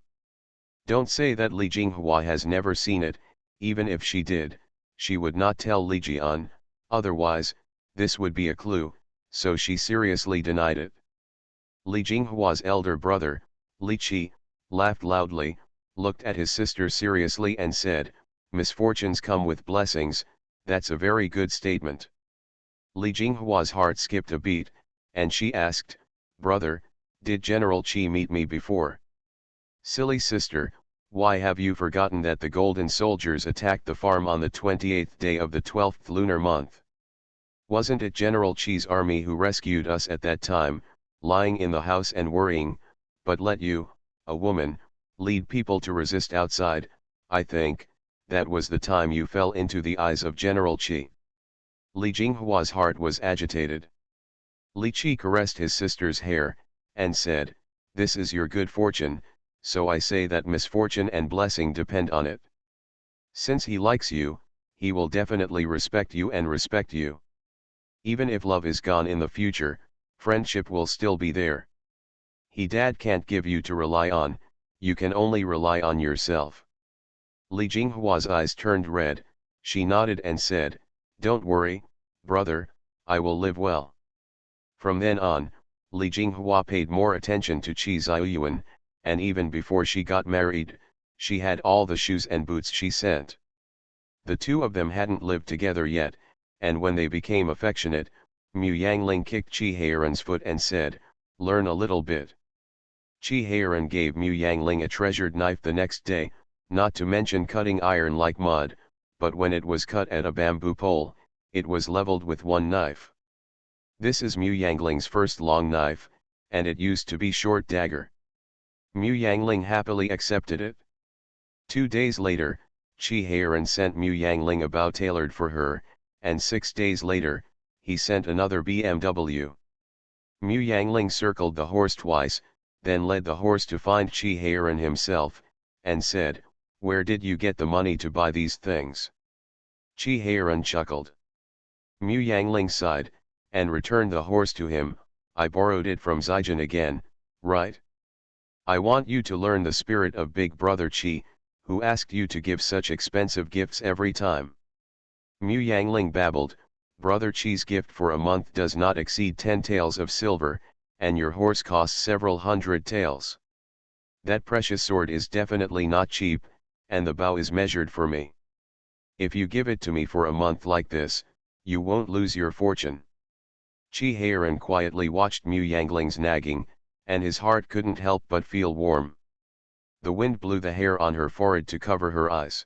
Don't say that Li Jinghua has never seen it, even if she did, she would not tell Li Jian, otherwise, this would be a clue, so she seriously denied it. Li Jinghua's elder brother, Li Qi, laughed loudly, looked at his sister seriously and said, "Misfortunes come with blessings, that's a very good statement." Li Jinghua's heart skipped a beat, and she asked, "Brother, did General Qi meet me before?" "Silly sister, why have you forgotten that the golden soldiers attacked the farm on the 28th day of the 12th lunar month? Wasn't it General Qi's army who rescued us at that time, lying in the house and worrying, but let you, a woman, lead people to resist outside? I think, that was the time you fell into the eyes of General Qi." Li Jinghua's heart was agitated. Li Qi caressed his sister's hair, and said, "This is your good fortune, so I say that misfortune and blessing depend on it. Since he likes you, he will definitely respect you and respect you. Even if love is gone in the future, friendship will still be there. Dad can't give you to rely on, you can only rely on yourself." Li Jinghua's eyes turned red, she nodded and said, "Don't worry, brother, I will live well." From then on, Li Jinghua paid more attention to Chi Ziyuan, and even before she got married, she had all the shoes and boots she sent. The two of them hadn't lived together yet, and when they became affectionate, Mu Yangling kicked Chi Heiran's foot and said, "Learn a little bit." Chi Heiran gave Mu Yangling a treasured knife the next day, not to mention cutting iron like mud, but when it was cut at a bamboo pole, it was leveled with one knife. This is Mu Yangling's first long knife, and it used to be short dagger. Mu Yangling happily accepted it. 2 days later, Chi Heiran sent Mu Yangling a bow tailored for her, and 6 days later, he sent another BMW. Mu Yangling circled the horse twice, then led the horse to find Chi Heiran himself, and said, "Where did you get the money to buy these things?" Chi Heiran chuckled. Mu Yangling sighed, and returned the horse to him. "I borrowed it from Zijin again, right? I want you to learn the spirit of Big Brother Chi, who asked you to give such expensive gifts every time." Mu Yangling babbled, "Brother Chi's gift for a month does not exceed 10 taels of silver, and your horse costs several hundred taels. That precious sword is definitely not cheap, and the bow is measured for me. If you give it to me for a month like this, you won't lose your fortune." Chi Heiran quietly watched Mu Yangling's nagging, and his heart couldn't help but feel warm. The wind blew the hair on her forehead to cover her eyes.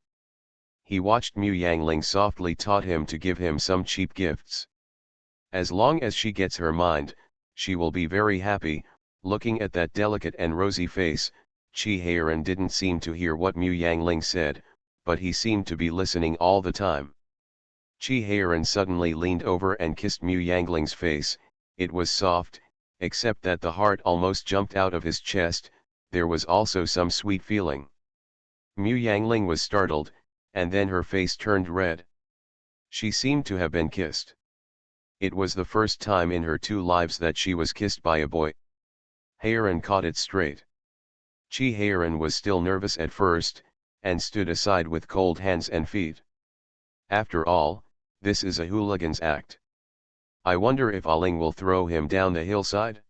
He watched Mu Yangling softly taught him to give him some cheap gifts. As long as she gets her mind, she will be very happy. Looking at that delicate and rosy face, Chi Heiran didn't seem to hear what Mu Yangling said, but he seemed to be listening all the time. Chi Heiran suddenly leaned over and kissed Mu Yangling's face. It was soft, except that the heart almost jumped out of his chest. There was also some sweet feeling. Mu Yangling was startled, and then her face turned red. She seemed to have been kissed. It was the first time in her 2 lives that she was kissed by a boy. Heiran caught it straight. Chi Heiran was still nervous at first, and stood aside with cold hands and feet. After all, This is a hooligan's act. I wonder if Aling will throw him down the hillside?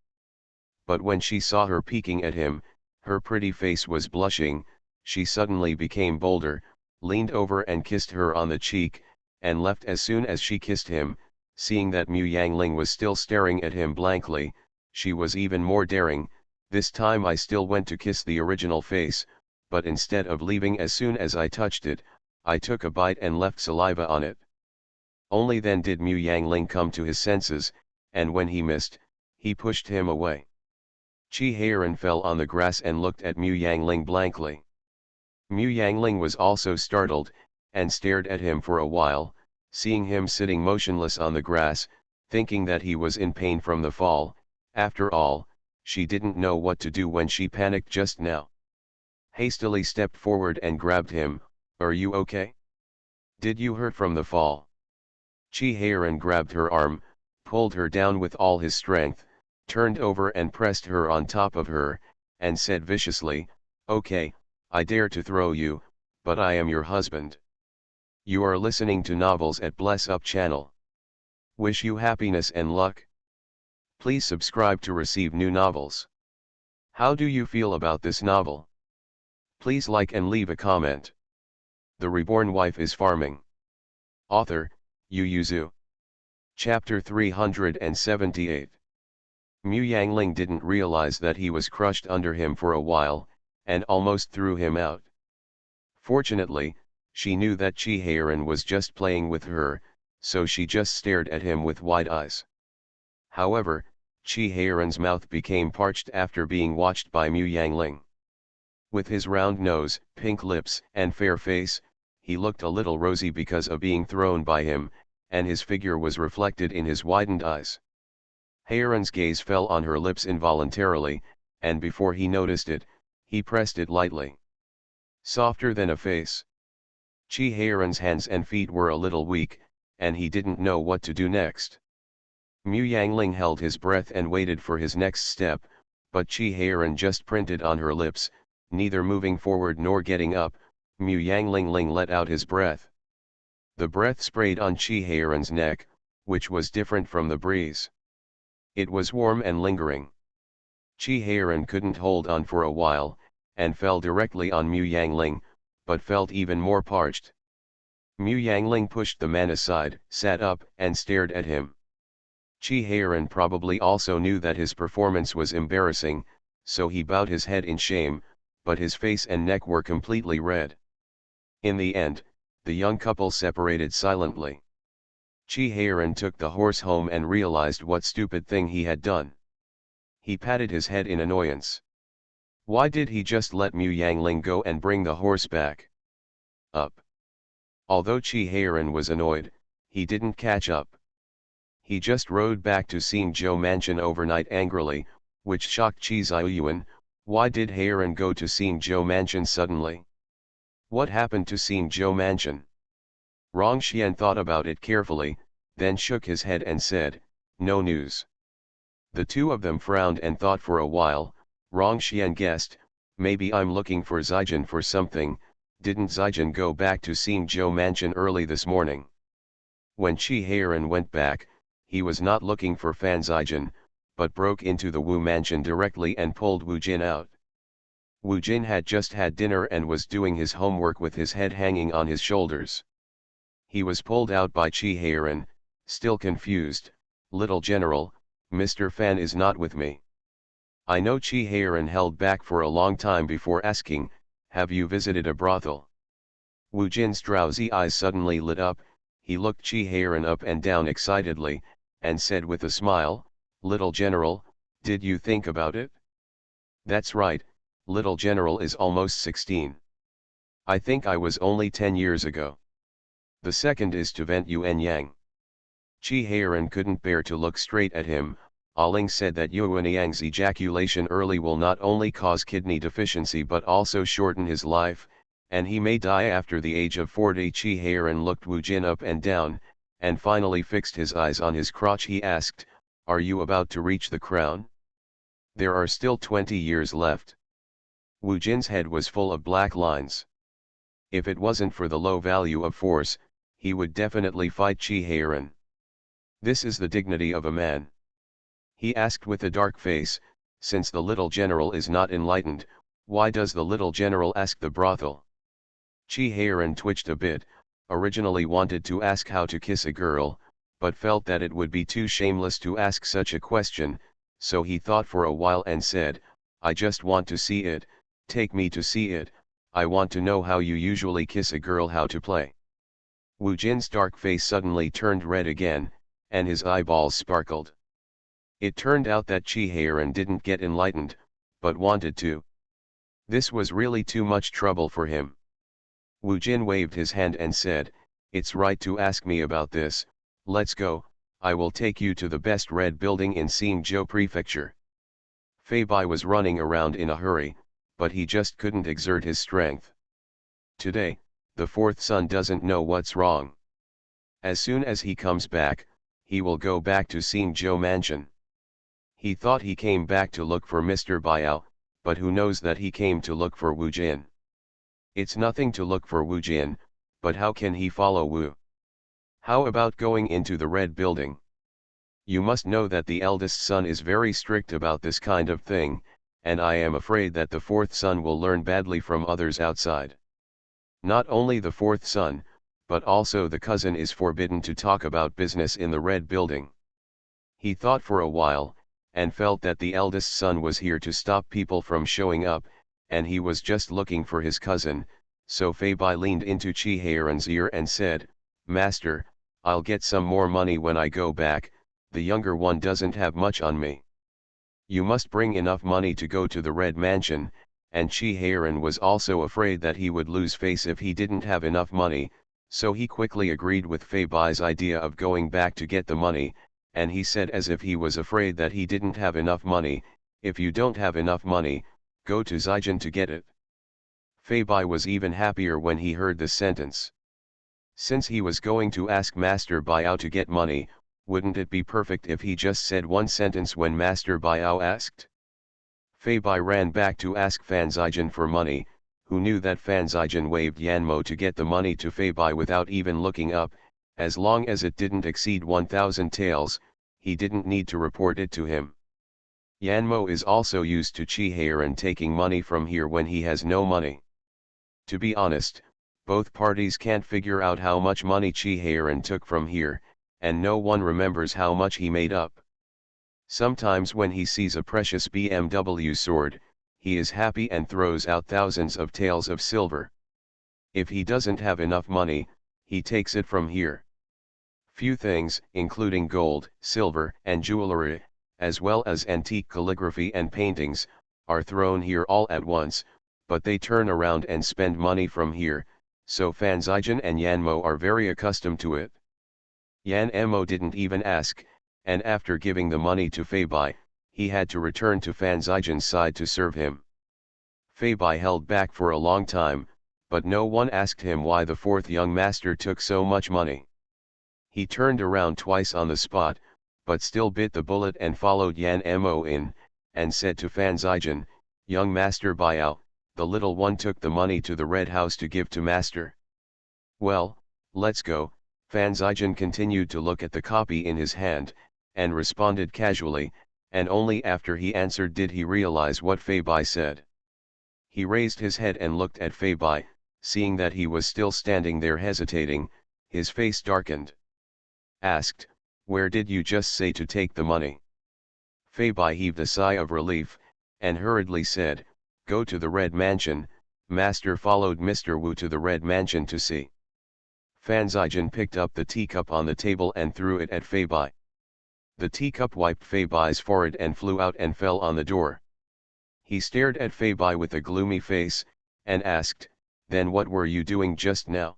But when she saw her peeking at him, her pretty face was blushing, she suddenly became bolder, leaned over and kissed her on the cheek, and left as soon as she kissed him. Seeing that Mu Yangling was still staring at him blankly, she was even more daring. This time I still went to kiss the original face, but instead of leaving as soon as I touched it, I took a bite and left saliva on it. Only then did Mu Yangling come to his senses, and when he missed, he pushed him away. Chi Heiran fell on the grass and looked at Mu Yangling blankly. Mu Yangling was also startled, and stared at him for a while, seeing him sitting motionless on the grass, thinking that he was in pain from the fall. After all, she didn't know what to do when she panicked just now. Hastily stepped forward and grabbed him. Are you okay? Did you hurt from the fall? Chi Heiran grabbed her arm, pulled her down with all his strength, turned over and pressed her on top of her, and said viciously, "Okay, I dare to throw you, but I am your husband." You are listening to Novels at Bless Up channel. Wish you happiness and luck. Please subscribe to receive new novels. How do you feel about this novel? Please like and leave a comment. The Reborn Wife is Farming. Author, Yu Yuzu. Chapter 378. Mu Yangling didn't realize that he was crushed under him for a while, and almost threw him out. Fortunately, she knew that Chi Heiran was just playing with her, so she just stared at him with wide eyes. However, Chi Heiran's mouth became parched after being watched by Mu Yangling. With his round nose, pink lips, and fair face, he looked a little rosy because of being thrown by him, and his figure was reflected in his widened eyes. Heiran's gaze fell on her lips involuntarily, and before he noticed it, he pressed it lightly. Softer than a face. Chi Heiran's hands and feet were a little weak, and he didn't know what to do next. Mu Yangling held his breath and waited for his next step, but Chi Heiran just printed on her lips, neither moving forward nor getting up. Mu Yangling let out his breath. The breath sprayed on Chi Heiran's neck, which was different from the breeze. It was warm and lingering. Chi Heiran couldn't hold on for a while, and fell directly on Mu Yangling, but felt even more parched. Mu Yangling pushed the man aside, sat up, and stared at him. Chi Heiran probably also knew that his performance was embarrassing, so he bowed his head in shame, but his face and neck were completely red. In the end, the young couple separated silently. Chi Heiran took the horse home and realized what stupid thing he had done. He patted his head in annoyance. Why did he just let Mu Yangling go and bring the horse back? Up. Although Chi Heiran was annoyed, he didn't catch up. He just rode back to Xingzhou Mansion overnight angrily, which shocked Chi Ziyuan. Why did Heiran go to Xingzhou Mansion suddenly? What happened to Xingzhou Mansion? Rongxian thought about it carefully, then shook his head and said, "No news." The two of them frowned and thought for a while. Rongxian guessed, maybe I'm looking for Zijin for something. Didn't Zijin go back to Xingzhou Mansion early this morning? When Chi Heiran went back, he was not looking for Fan Zijin, but broke into the Wu Mansion directly and pulled Wu Jin out. Wu Jin had just had dinner and was doing his homework with his head hanging on his shoulders. He was pulled out by Chi Heiran, still confused. "Little General, Mr. Fan is not with me." I know Chi Heiran held back for a long time before asking, "Have you visited a brothel?" Wu Jin's drowsy eyes suddenly lit up. He looked Chi Heiran up and down excitedly, and said with a smile, "Little General, did you think about it?" "That's right, Little General is almost 16. I think I was only 10 years ago. The second is to vent Yuan Yang." Chi Heiran couldn't bear to look straight at him. Aling said that Yuan Yang's ejaculation early will not only cause kidney deficiency but also shorten his life, and he may die after the age of 40. Chi Heiran looked Wu Jin up and down, and finally fixed his eyes on his crotch. He asked, "Are you about to reach the crown? There are still 20 years left." Wu Jin's head was full of black lines. If it wasn't for the low value of force, he would definitely fight Chi-Heiran. This is the dignity of a man. He asked with a dark face, since the little general is not enlightened, why does the little general ask the brothel? Chi-Heiran twitched a bit, originally wanted to ask how to kiss a girl, but felt that it would be too shameless to ask such a question, so he thought for a while and said, I just want to see it, take me to see it, I want to know how you usually kiss a girl, how to play. Wu Jin's dark face suddenly turned red again, and his eyeballs sparkled. It turned out that Chi-Heiran didn't get enlightened, but wanted to. This was really too much trouble for him. Wu Jin waved his hand and said, it's right to ask me about this, let's go, I will take you to the best red building in Xingzhou Prefecture. Fei Bai was running around in a hurry, but he just couldn't exert his strength. Today, the fourth son doesn't know what's wrong. As soon as he comes back, he will go back to Xingzhou Mansion. He thought he came back to look for Mr. Biao, but who knows that he came to look for Wu Jin. It's nothing to look for Wu Jin, but how can he follow Wu? How about going into the red building? You must know that the eldest son is very strict about this kind of thing, and I am afraid that the fourth son will learn badly from others outside. Not only the fourth son, but also the cousin is forbidden to talk about business in the red building. He thought for a while, and felt that the eldest son was here to stop people from showing up, and he was just looking for his cousin, so Fei Bai leaned into Chi-Heiran's ear and said, Master, I'll get some more money when I go back, the younger one doesn't have much on me. You must bring enough money to go to the Red Mansion, and Chi-Heiran was also afraid that he would lose face if he didn't have enough money, so he quickly agreed with Fei Bai's idea of going back to get the money, and he said as if he was afraid that he didn't have enough money, if you don't have enough money, go to Zijin to get it. Fei Bai was even happier when he heard this sentence. Since he was going to ask Master Biao to get money, wouldn't it be perfect if he just said one sentence when Master Biao asked? Fei Bai ran back to ask Fan Zijin for money, who knew that Fan Zijin waved Yanmo to get the money to Fei Bai without even looking up, as long as it didn't exceed 1,000 taels, he didn't need to report it to him. Yanmo is also used to Chi-Heiran taking money from here when he has no money. To be honest, both parties can't figure out how much money Chi-Heiran took from here, and no one remembers how much he made up. Sometimes when he sees a precious BMW sword, he is happy and throws out thousands of taels of silver. If he doesn't have enough money, he takes it from here. Few things, including gold, silver, and jewelry, as well as antique calligraphy and paintings, are thrown here all at once, but they turn around and spend money from here, so Fan Zijin and Yanmo are very accustomed to it. Yan Mo didn't even ask, and after giving the money to Fei Bai, he had to return to Fan Zijin's side to serve him. Fei Bai held back for a long time, but no one asked him why the fourth young master took so much money. He turned around twice on the spot, but still bit the bullet and followed Yan Mo in, and said to Fan Zijin, Young Master Biao, the little one took the money to the Red House to give to Master. Well, let's go. Fan Zijin continued to look at the copy in his hand, and responded casually, and only after he answered did he realize what Fei Bai said. He raised his head and looked at Fei Bai, seeing that he was still standing there hesitating, his face darkened. Asked, where did you just say to take the money? Fei Bai heaved a sigh of relief, and hurriedly said, go to the Red Mansion. Master followed Mr. Wu to the Red Mansion to see. Fan Zijin picked up the teacup on the table and threw it at Fei Bai. The teacup wiped Fei Bai's forehead and flew out and fell on the door. He stared at Fei Bai with a gloomy face, and asked, then what were you doing just now?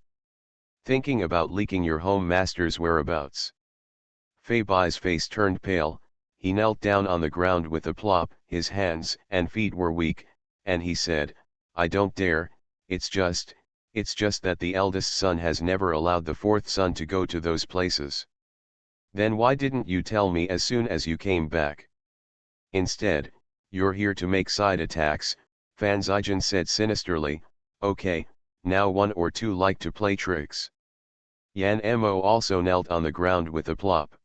Thinking about leaking your home master's whereabouts. Fei Bai's face turned pale, he knelt down on the ground with a plop, his hands and feet were weak, and he said, I don't dare, it's just that the eldest son has never allowed the fourth son to go to those places. Then why didn't you tell me as soon as you came back? Instead, you're here to make side attacks, Fan Zijin said sinisterly, okay, now one or two like to play tricks. Yan Mo also knelt on the ground with a plop.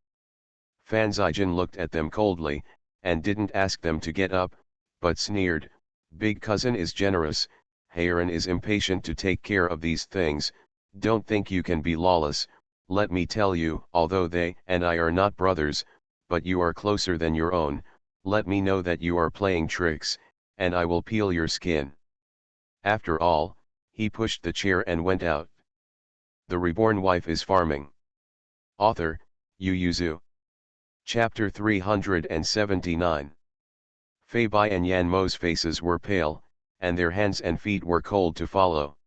Fan Zijin looked at them coldly, and didn't ask them to get up, but sneered, "Big cousin is generous, Heiran is impatient to take care of these things, don't think you can be lawless, let me tell you, although they and I are not brothers, but you are closer than your own, let me know that you are playing tricks, and I will peel your skin." After all, he pushed the chair and went out. The Reborn Wife is Farming. Author, Yu Yuzu. Chapter 379. Fei Bai and Yan Mo's faces were pale, and their hands and feet were cold to follow.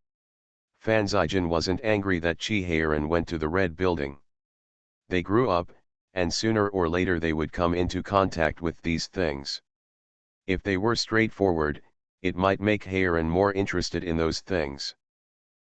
Fan Zijin wasn't angry that Chi Heiran went to the Red Building. They grew up, and sooner or later they would come into contact with these things. If they were straightforward, it might make Heiran more interested in those things.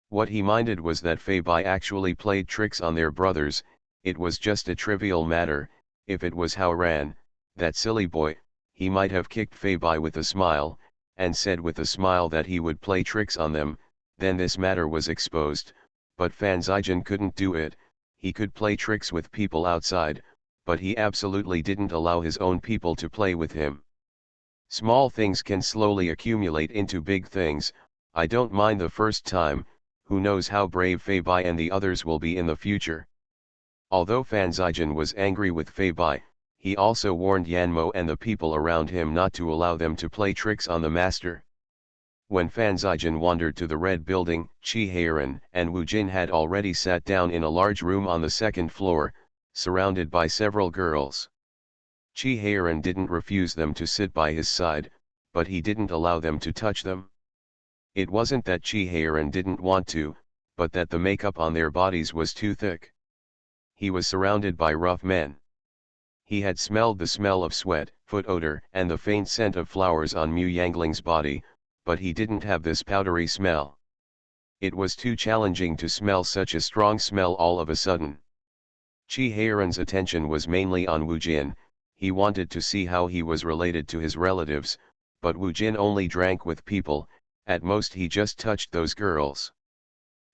What he minded was that Fei Bai actually played tricks on their brothers. It was just a trivial matter. If it was Hao-ran, that silly boy, he might have kicked Fei Bai with a smile, and said with a smile that he would play tricks on them, then this matter was exposed, but Fan Zijin couldn't do it. He could play tricks with people outside, but he absolutely didn't allow his own people to play with him. Small things can slowly accumulate into big things. I don't mind the first time, who knows how brave Fei Bai and the others will be in the future. Although Fan Zijin was angry with Fei Bai, he also warned Yan Mo and the people around him not to allow them to play tricks on the master. When Fan Zijin wandered to the Red Building, Chi Heiran and Wu Jin had already sat down in a large room on the second floor, surrounded by several girls. Chi Heiran didn't refuse them to sit by his side, but he didn't allow them to touch them. It wasn't that Chi Heiran didn't want to, but that the makeup on their bodies was too thick. He was surrounded by rough men. He had smelled the smell of sweat, foot odor, and the faint scent of flowers on Mu Yangling's body, but he didn't have this powdery smell. It was too challenging to smell such a strong smell all of a sudden. Chi Heiran's attention was mainly on Wu Jin. He wanted to see how he was related to his relatives, but Wu Jin only drank with people, at most he just touched those girls.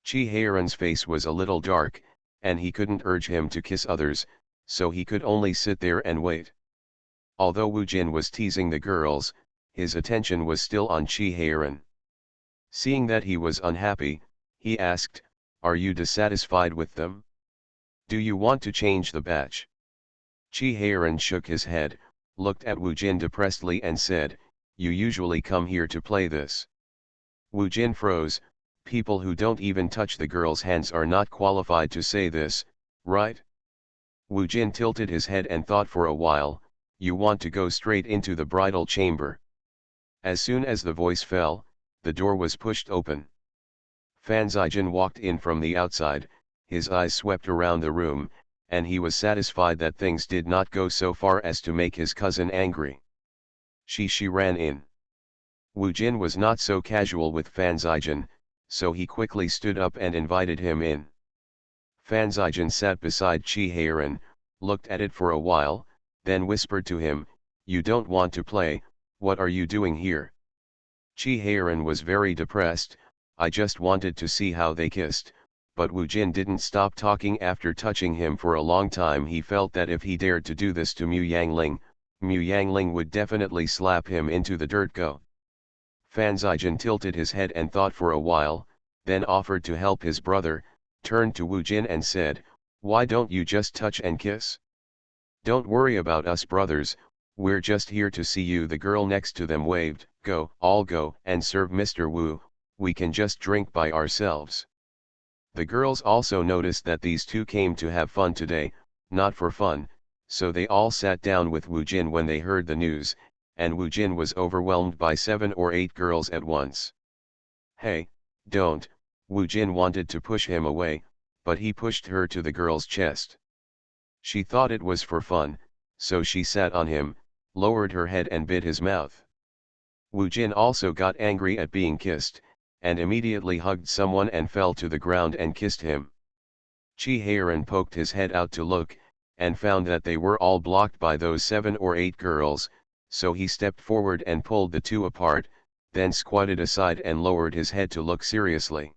Chi Heiran's face was a little dark, and he couldn't urge him to kiss others, so he could only sit there and wait. Although Wu Jin was teasing the girls, his attention was still on Chi Heiran. Seeing that he was unhappy, he asked, "Are you dissatisfied with them? Do you want to change the batch?" Chi Heiran shook his head, looked at Wu Jin depressedly and said, "You usually come here to play this." Wu Jin froze. People who don't even touch the girls' hands are not qualified to say this, right? Wu Jin tilted his head and thought for a while, "You want to go straight into the bridal chamber." As soon as the voice fell, the door was pushed open. Fan Zijin walked in from the outside, his eyes swept around the room, and he was satisfied that things did not go so far as to make his cousin angry. She ran in. Wu Jin was not so casual with Fan Zijin, so he quickly stood up and invited him in. Fan Zijin sat beside Chi Heiran, looked at it for a while, then whispered to him, "You don't want to play, what are you doing here?" Chi Heiran was very depressed. "I just wanted to see how they kissed," but Wu Jin didn't stop talking after touching him for a long time. He felt that if he dared to do this to Mu Yangling would definitely slap him into the dirt. Go. Fan Zijin tilted his head and thought for a while, then offered to help his brother, turned to Wu Jin and said, "Why don't you just touch and kiss? Don't worry about us brothers, we're just here to see you." The girl next to them waved, "Go, all go and serve Mr. Wu, we can just drink by ourselves." The girls also noticed that these two came to have fun today, not for fun, so they all sat down with Wu Jin when they heard the news, and Wu Jin was overwhelmed by 7 or 8 girls at once. "Hey, don't," Wu Jin wanted to push him away, but he pushed her to the girl's chest. She thought it was for fun, so she sat on him, lowered her head and bit his mouth. Wu Jin also got angry at being kissed, and immediately hugged someone and fell to the ground and kissed him. Chi Heiran poked his head out to look, and found that they were all blocked by those 7 or 8 girls, so he stepped forward and pulled the two apart, then squatted aside and lowered his head to look seriously.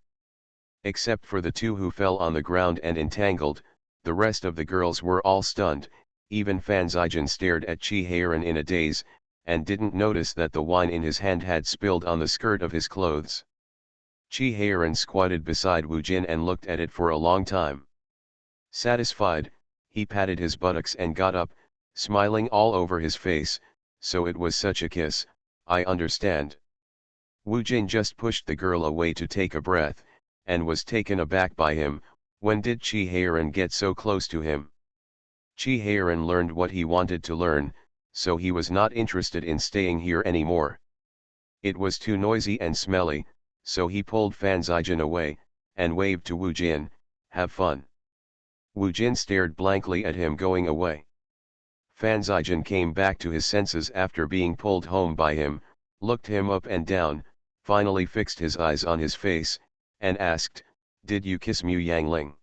Except for the two who fell on the ground and entangled, the rest of the girls were all stunned. Even Fan Zijan stared at Chi Heiran in a daze, and didn't notice that the wine in his hand had spilled on the skirt of his clothes. Chi Heiran squatted beside Wu Jin and looked at it for a long time. Satisfied, he patted his buttocks and got up, smiling all over his face. So it was such a kiss, I understand. Wu Jin just pushed the girl away to take a breath, and was taken aback by him. When did Chi Heiran get so close to him? Chi Heiran learned what he wanted to learn, so he was not interested in staying here anymore. It was too noisy and smelly, so he pulled Fan Zijan away, and waved to Wu Jin, have fun. Wu Jin stared blankly at him going away. Fan Zijan came back to his senses after being pulled home by him, looked him up and down, finally fixed his eyes on his face, and asked, did you kiss Mu Yangling?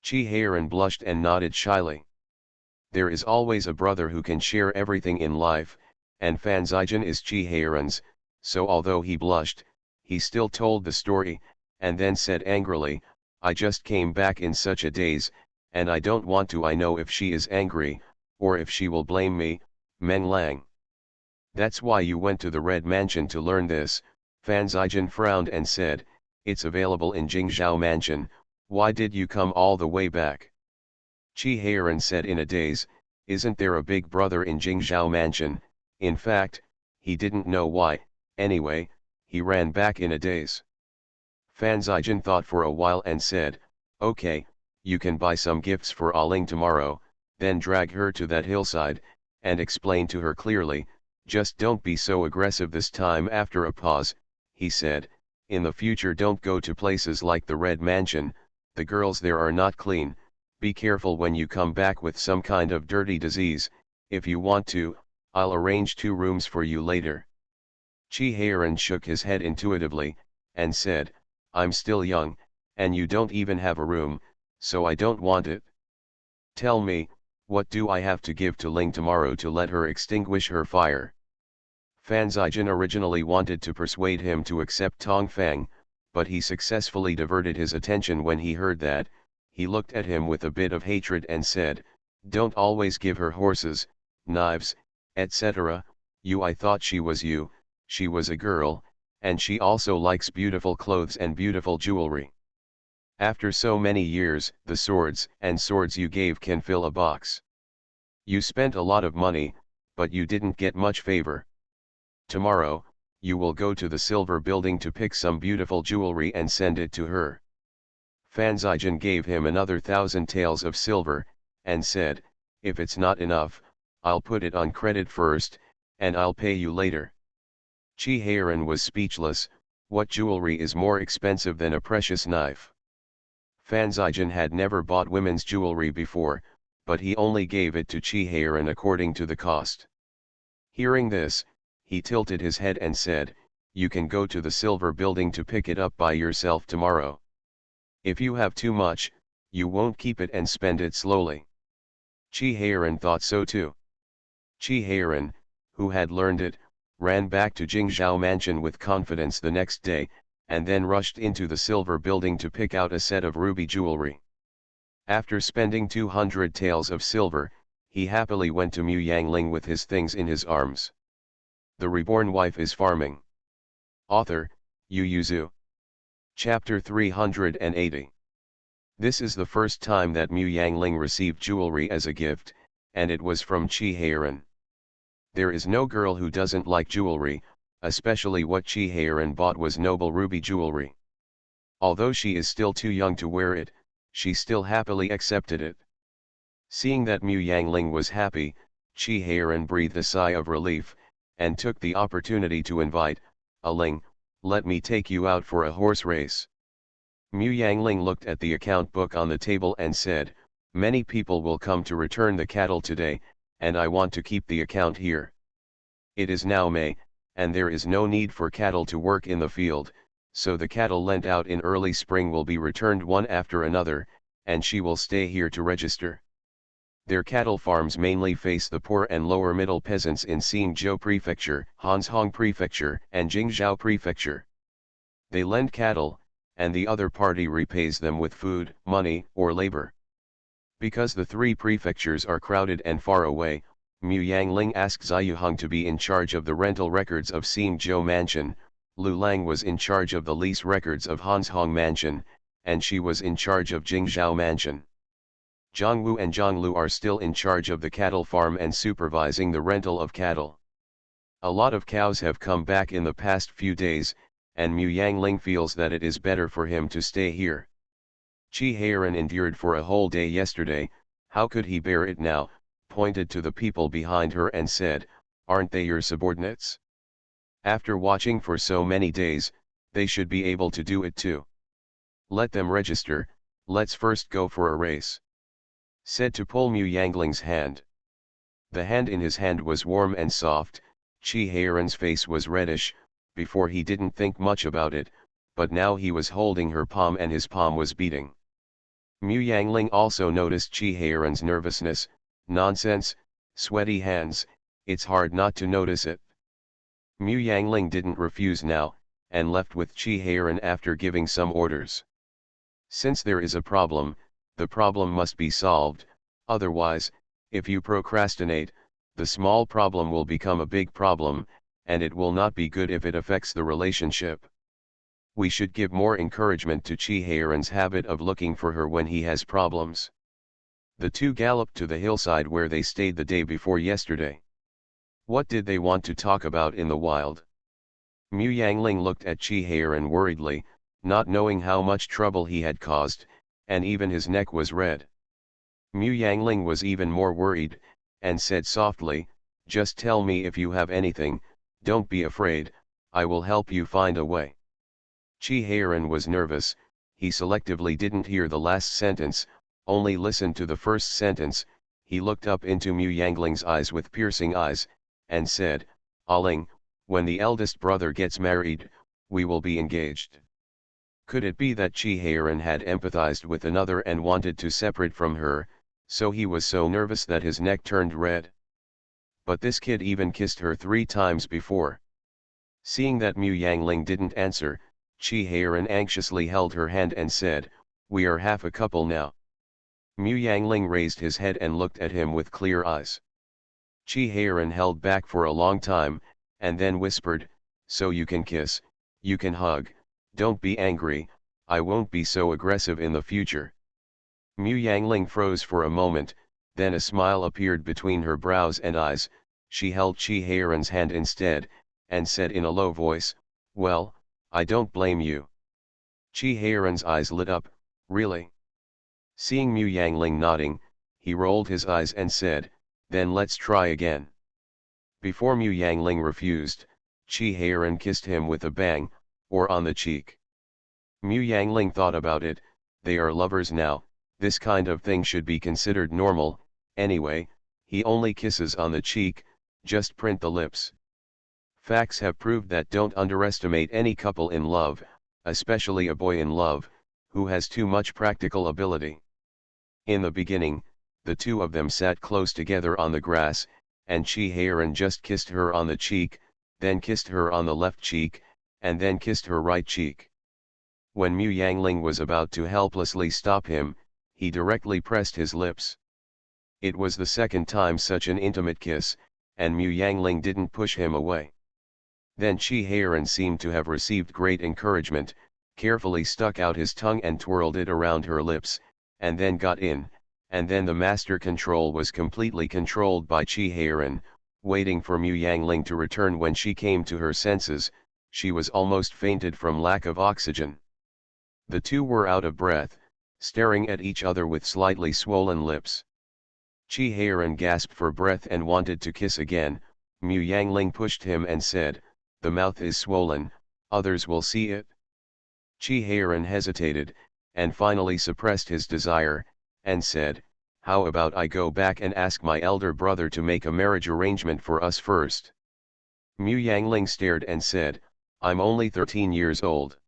Chi Heiran blushed and nodded shyly. There is always a brother who can share everything in life, and Fan Zijan is Chi Heiran's, so although he blushed, he still told the story, and then said angrily, I just came back in such a daze, and I don't want to. I know if she is angry, or if she will blame me, Meng Lang. That's why you went to the Red Mansion to learn this. Fan Zijan frowned and said, it's available in Jingzhou Mansion, why did you come all the way back? Chi Heiran said in a daze, isn't there a big brother in Jingzhou Mansion? In fact, he didn't know why. Anyway, he ran back in a daze. Fan Zijan thought for a while and said, okay, you can buy some gifts for Aling tomorrow, then drag her to that hillside, and explain to her clearly, just don't be so aggressive this time. After a pause, he said, in the future don't go to places like the Red Mansion, the girls there are not clean, be careful when you come back with some kind of dirty disease. If you want to, I'll arrange 2 rooms for you later. Chi Heiran shook his head intuitively, and said, I'm still young, and you don't even have a room, so I don't want it. Tell me, what do I have to give to Ling tomorrow to let her extinguish her fire? Fan Zijan originally wanted to persuade him to accept Tong Fang, but he successfully diverted his attention when he heard that. He looked at him with a bit of hatred and said, don't always give her horses, knives, etc. I thought she was you, she was a girl, and she also likes beautiful clothes and beautiful jewelry. After so many years, the swords you gave can fill a box. You spent a lot of money, but you didn't get much favor. Tomorrow, you will go to the silver building to pick some beautiful jewelry and send it to her. Fan Zijan gave him another 1,000 taels of silver, and said, if it's not enough, I'll put it on credit first, and I'll pay you later. Chi Heiran was speechless. What jewelry is more expensive than a precious knife? Fan Zijan had never bought women's jewelry before, but he only gave it to Chi Heiran according to the cost. Hearing this, he tilted his head and said, you can go to the silver building to pick it up by yourself tomorrow. If you have too much, you won't keep it and spend it slowly. Chi Heiran thought so too. Chi Heiran, who had learned it, ran back to Jingzhou Mansion with confidence the next day, and then rushed into the silver building to pick out a set of ruby jewelry. After spending 200 taels of silver, he happily went to Mu Yangling with his things in his arms. The Reborn Wife is Farming. Author, Yu Yuzu. Chapter 380. This is the first time that Mu Yangling received jewelry as a gift, and it was from Chi Heiran. There is no girl who doesn't like jewelry, especially what Chi Heiran bought was noble ruby jewelry. Although she is still too young to wear it, she still happily accepted it. Seeing that Mu Yangling was happy, Chi Heiran breathed a sigh of relief, and took the opportunity to invite, Aling, let me take you out for a horse race. Mu Yangling looked at the account book on the table and said, many people will come to return the cattle today, and I want to keep the account here. It is now May, and there is no need for cattle to work in the field, so the cattle lent out in early spring will be returned one after another, and she will stay here to register. Their cattle farms mainly face the poor and lower middle peasants in Xingzhou Prefecture, Hanzhong Prefecture, and Jingzhou Prefecture. They lend cattle, and the other party repays them with food, money, or labor. Because the three prefectures are crowded and far away, Mu Yangling asked Ziyuheng to be in charge of the rental records of Xingzhou Mansion, Lu Lang was in charge of the lease records of Hanshong Mansion, and she was in charge of Jingzhou Mansion. Zhang Wu and Zhang Lu are still in charge of the cattle farm and supervising the rental of cattle. A lot of cows have come back in the past few days, and Mu Yangling feels that it is better for him to stay here. Qi Heiran endured for a whole day yesterday, how could he bear it now, pointed to the people behind her and said, "Aren't they your subordinates? After watching for so many days, they should be able to do it too. Let them register, let's first go for a race." Said to pull Mu Yangling's hand. The hand in his hand was warm and soft, Qi Heiran's face was reddish, before he didn't think much about it, but now he was holding her palm and his palm was beating. Mu Yangling also noticed Qi Heiran's nervousness. Nonsense, sweaty hands, it's hard not to notice it. Mu Yangling didn't refuse now, and left with Qi Heiran after giving some orders. Since there is a problem, the problem must be solved, otherwise, if you procrastinate, the small problem will become a big problem, and it will not be good if it affects the relationship. We should give more encouragement to Qi Heiran's habit of looking for her when he has problems. The two galloped to the hillside where they stayed the day before yesterday. What did they want to talk about in the wild? Mu Yangling looked at Qi Heiran worriedly, not knowing how much trouble he had caused, and even his neck was red. Mu Yangling was even more worried, and said softly, "Just tell me if you have anything, don't be afraid, I will help you find a way." Qi Heiran was nervous, he selectively didn't hear the last sentence, only listened to the first sentence. He looked up into Mu Yangling's eyes with piercing eyes, and said, "Aling, when the eldest brother gets married, we will be engaged." Could it be that Qi Heiran had empathized with another and wanted to separate from her, so he was so nervous that his neck turned red? But this kid even kissed her 3 times before. Seeing that Mu Yangling didn't answer, Qi Heiran anxiously held her hand and said, "We are half a couple now." Mu Yangling raised his head and looked at him with clear eyes. Qi Heiran held back for a long time, and then whispered, "So you can kiss, you can hug, don't be angry, I won't be so aggressive in the future." Mu Yangling froze for a moment, then a smile appeared between her brows and eyes. She held Qi Heiran's hand instead, and said in a low voice, "Well, I don't blame you." Qi Heiran's eyes lit up, "Really?" Seeing Mu Yangling nodding, he rolled his eyes and said, "Then let's try again." Before Mu Yangling refused, Qi Heiran kissed him with a bang, or on the cheek. Mu Yangling thought about it, they are lovers now, this kind of thing should be considered normal, anyway, he only kisses on the cheek, just print the lips. Facts have proved that don't underestimate any couple in love, especially a boy in love, who has too much practical ability. In the beginning, the two of them sat close together on the grass, and Qi Heiran just kissed her on the cheek, then kissed her on the left cheek, and then kissed her right cheek. When Mu Yangling was about to helplessly stop him, he directly pressed his lips. It was the second time such an intimate kiss, and Mu Yangling didn't push him away. Then Qi Heiran seemed to have received great encouragement, carefully stuck out his tongue and twirled it around her lips, and then got in, and then the master control was completely controlled by Qi Heiran, waiting for Mu Yangling to return. When she came to her senses, she was almost fainted from lack of oxygen. The two were out of breath, staring at each other with slightly swollen lips. Qi Heiran gasped for breath and wanted to kiss again. Mu Yangling pushed him and said, "The mouth is swollen, others will see it." Qi Heiran hesitated, and finally suppressed his desire, and said, "How about I go back and ask my elder brother to make a marriage arrangement for us first?" Mu Yangling stared and said, "I'm only 13 years old."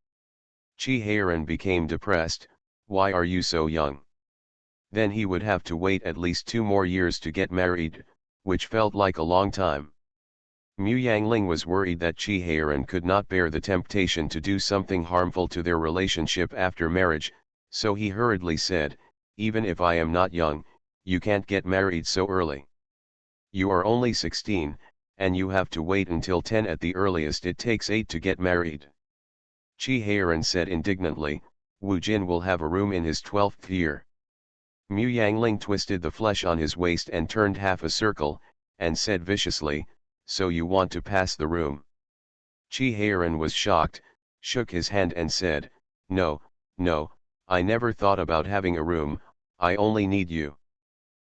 Qi Heiran became depressed, "Why are you so young?" Then he would have to wait at least 2 more years to get married, which felt like a long time. Mu Yangling was worried that Chi Heiran could not bear the temptation to do something harmful to their relationship after marriage, so he hurriedly said, "Even if I am not young, you can't get married so early. You are only 16, and you have to wait until 10 at the earliest. It takes 8 to get married." Chi Heiran said indignantly, "Wu Jin will have a room in his 12th year." Mu Yangling twisted the flesh on his waist and turned half a circle, and said viciously, "So you want to pass the room?" Chi Heiran was shocked, shook his hand and said, "No, no, I never thought about having a room, I only need you."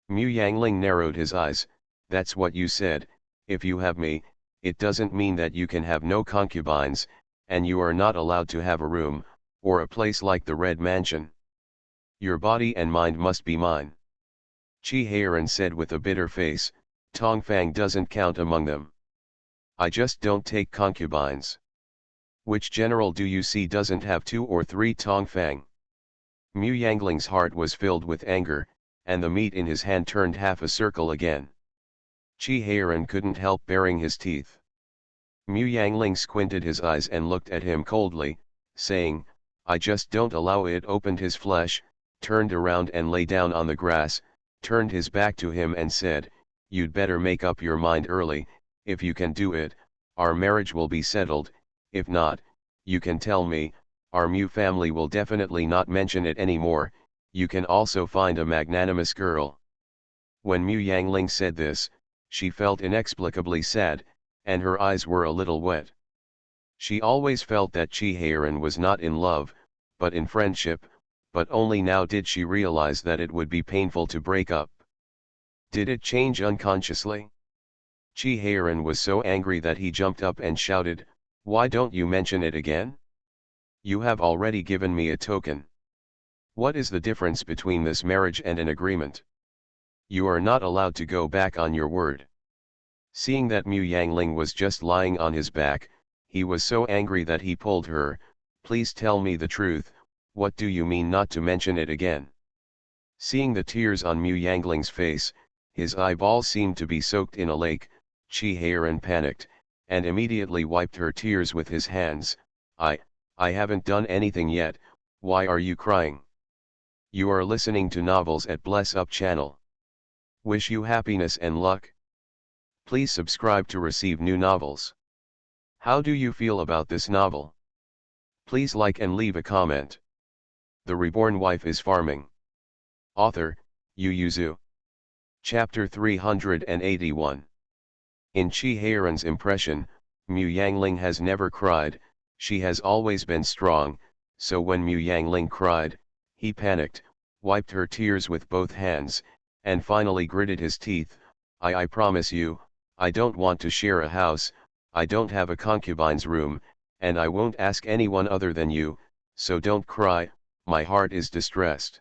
Mu Yangling narrowed his eyes, "That's what you said, if you have me, it doesn't mean that you can have no concubines, and you are not allowed to have a room, or a place like the Red Mansion. Your body and mind must be mine." Chi Heiran said with a bitter face, "Tongfang doesn't count among them. I just don't take concubines. Which general do you see doesn't have 2 or 3 Tongfang?" Mu Yangling's heart was filled with anger, and the meat in his hand turned half a circle again. Chi Heiran couldn't help baring his teeth. Mu Yangling squinted his eyes and looked at him coldly, saying, "I just don't allow it." Opened his flesh, turned around and lay down on the grass, turned his back to him and said, "You'd better make up your mind early. If you can do it, our marriage will be settled. If not, you can tell me, our Mu family will definitely not mention it anymore. You can also find a magnanimous girl." When Mu Yangling said this, she felt inexplicably sad, and her eyes were a little wet. She always felt that Chi Heiran was not in love, but in friendship, but only now did she realize that it would be painful to break up. Did it change unconsciously? Chi Heiran was so angry that he jumped up and shouted, "Why don't you mention it again? You have already given me a token. What is the difference between this marriage and an agreement? You are not allowed to go back on your word." Seeing that Mu Yangling was just lying on his back, he was so angry that he pulled her. "Please tell me the truth, what do you mean not to mention it again?" Seeing the tears on Mu Yangling's face, his eyeballs seemed to be soaked in a lake. Chi Heiran panicked, and immediately wiped her tears with his hands. I haven't done anything yet, why are you crying?" You are listening to novels at Bless Up channel. Wish you happiness and luck. Please subscribe to receive new novels. How do you feel about this novel? Please like and leave a comment. The Reborn Wife is Farming. Author, Yu Yuzu. Chapter 381. In Chi Heiran's impression, Mu Yangling has never cried. She has always been strong, so when Mu Yangling cried, he panicked, wiped her tears with both hands, and finally gritted his teeth. I promise you, I don't want to share a house, I don't have a concubine's room, and I won't ask anyone other than you, so don't cry, my heart is distressed."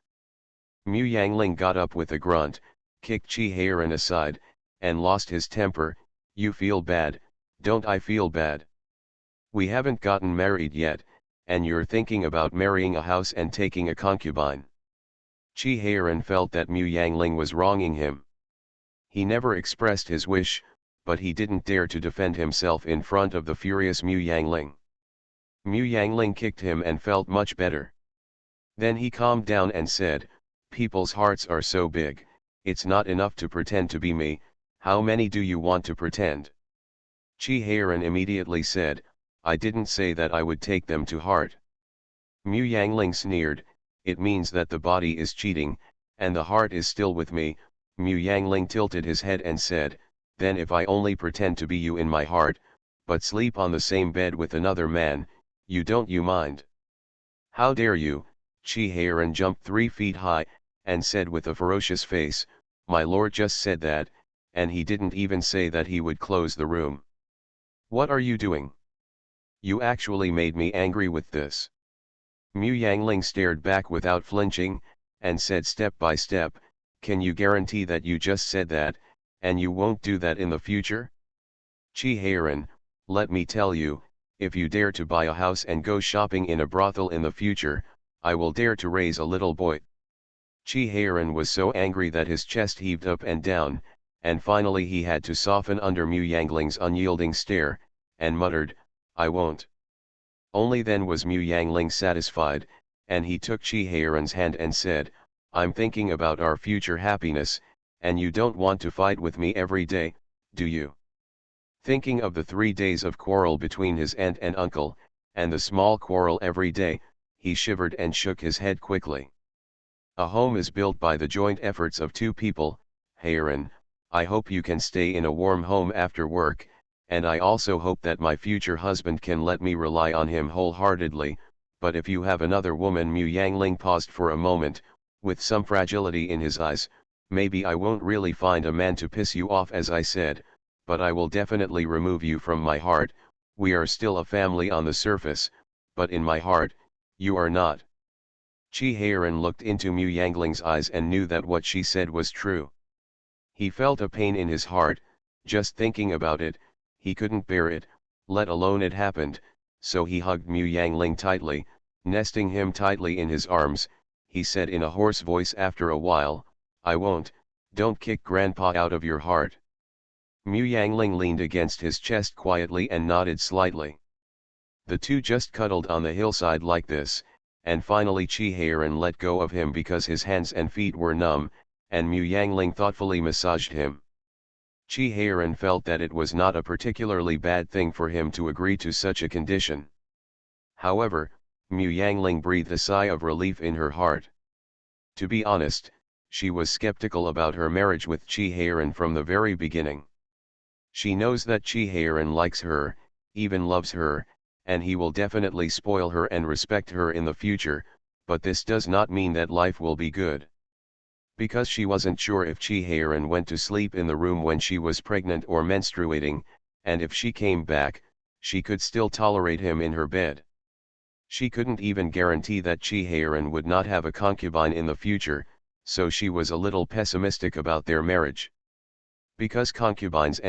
Mu Yangling got up with a grunt, kicked Chi Heiran aside, and lost his temper. "You feel bad, don't I feel bad? We haven't gotten married yet, and you're thinking about marrying a house and taking a concubine." Chi Heiran felt that Mu Yangling was wronging him. He never expressed his wish, but he didn't dare to defend himself in front of the furious Mu Yangling. Mu Yangling kicked him and felt much better. Then he calmed down and said, "People's hearts are so big, it's not enough to pretend to be me, how many do you want to pretend?" Chi Heiran immediately said, "I didn't say that I would take them to heart." Mu Yangling sneered, "It means that the body is cheating, and the heart is still with me." Mu Yangling tilted his head and said, "Then if I only pretend to be you in my heart, but sleep on the same bed with another man, you don't mind?" "How dare you?" Chi Heiran jumped 3 feet high, and said with a ferocious face, "My lord just said that, and he didn't even say that he would close the room. What are you doing? You actually made me angry with this." Mu Yangling stared back without flinching, and said step by step, "Can you guarantee that you just said that, and you won't do that in the future?" "Chi Heiran, let me tell you, if you dare to buy a house and go shopping in a brothel in the future, I will dare to raise a little boy." Chi Heiran was so angry that his chest heaved up and down, and finally he had to soften under Mu Yangling's unyielding stare, and muttered, "I won't." Only then was Mu Yangling satisfied, and he took Chi Heiran's hand and said, "I'm thinking about our future happiness, and you don't want to fight with me every day, do you?" Thinking of the 3 days of quarrel between his aunt and uncle, and the small quarrel every day, he shivered and shook his head quickly. A home is built by the joint efforts of two people. Heiran, I hope you can stay in a warm home after work, and I also hope that my future husband can let me rely on him wholeheartedly, but if you have another woman. Mu Yangling paused for a moment, with some fragility in his eyes. Maybe I won't really find a man to piss you off as I said, but I will definitely remove you from my heart. We are still a family on the surface, but in my heart, you are not. Chi Heiran looked into Mu Yangling's eyes and knew that what she said was true. He felt a pain in his heart, just thinking about it. He couldn't bear it, let alone it happened, so he hugged Mu Yangling tightly, nesting him tightly in his arms. He said in a hoarse voice after a while, "I won't, don't kick Grandpa out of your heart." Mu Yangling leaned against his chest quietly and nodded slightly. The two just cuddled on the hillside like this, and finally Chi Heiran let go of him because his hands and feet were numb, and Mu Yangling thoughtfully massaged him. Chi Heiran felt that it was not a particularly bad thing for him to agree to such a condition. However, Mu Yangling breathed a sigh of relief in her heart. To be honest, she was skeptical about her marriage with Chi Heiran from the very beginning. She knows that Chi Heiran likes her, even loves her, and he will definitely spoil her and respect her in the future, but this does not mean that life will be good. Because she wasn't sure if Chi Heiran went to sleep in the room when she was pregnant or menstruating, and if she came back, she could still tolerate him in her bed. She couldn't even guarantee that Chi Heiran would not have a concubine in the future, so she was a little pessimistic about their marriage. Because concubines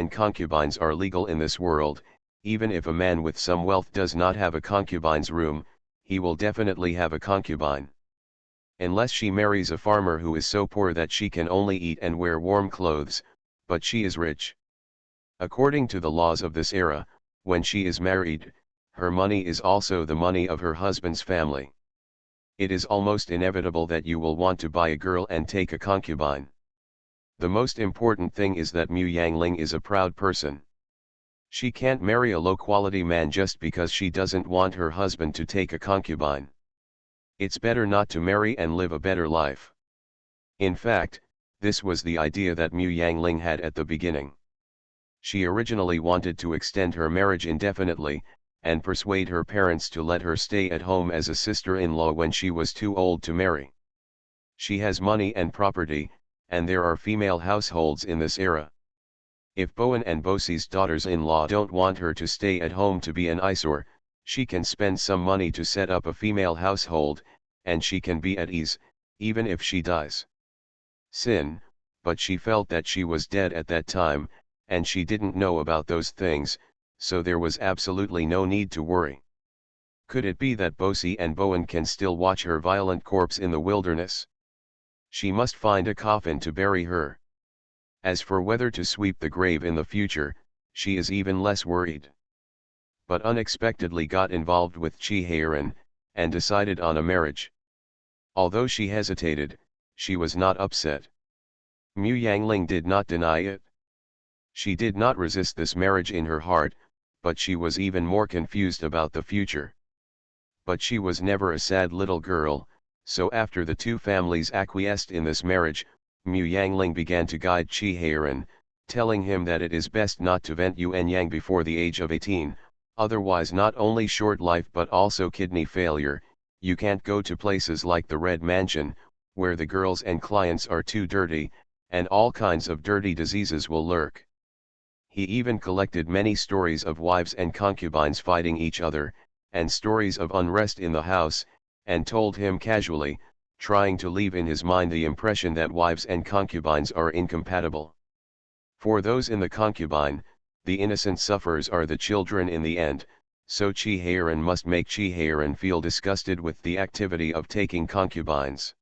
are legal in this world, even if a man with some wealth does not have a concubine's room, he will definitely have a concubine. Unless she marries a farmer who is so poor that she can only eat and wear warm clothes, but she is rich. According to the laws of this era, when she is married, her money is also the money of her husband's family. It is almost inevitable that you will want to buy a girl and take a concubine. The most important thing is that Mu Yangling is a proud person. She can't marry a low-quality man just because she doesn't want her husband to take a concubine. It's better not to marry and live a better life. In fact, this was the idea that Mu Yangling had at the beginning. She originally wanted to extend her marriage indefinitely, and persuade her parents to let her stay at home as a sister-in-law when she was too old to marry. She has money and property, and there are female households in this era. If Bowen and Bosie's daughters-in-law don't want her to stay at home to be an eyesore, she can spend some money to set up a female household, and she can be at ease, even if she dies. But she felt that she was dead at that time, and she didn't know about those things, so there was absolutely no need to worry. Could it be that Bosie and Bowen can still watch her violent corpse in the wilderness? She must find a coffin to bury her. As for whether to sweep the grave in the future, she is even less worried. But unexpectedly got involved with Chi Heiran, and decided on a marriage. Although she hesitated, she was not upset. Mu Yangling did not deny it. She did not resist this marriage in her heart, but she was even more confused about the future. But she was never a sad little girl, so after the two families acquiesced in this marriage, Mu Yangling began to guide Chi Heiran, telling him that it is best not to vent yin yang before the age of 18, otherwise not only short life but also kidney failure. You can't go to places like the Red Mansion, where the girls and clients are too dirty, and all kinds of dirty diseases will lurk. He even collected many stories of wives and concubines fighting each other, and stories of unrest in the house, and told him casually, trying to leave in his mind the impression that wives and concubines are incompatible. For those in the concubine, the innocent sufferers are the children in the end, so Chi Heiran must make Chi Heiran feel disgusted with the activity of taking concubines.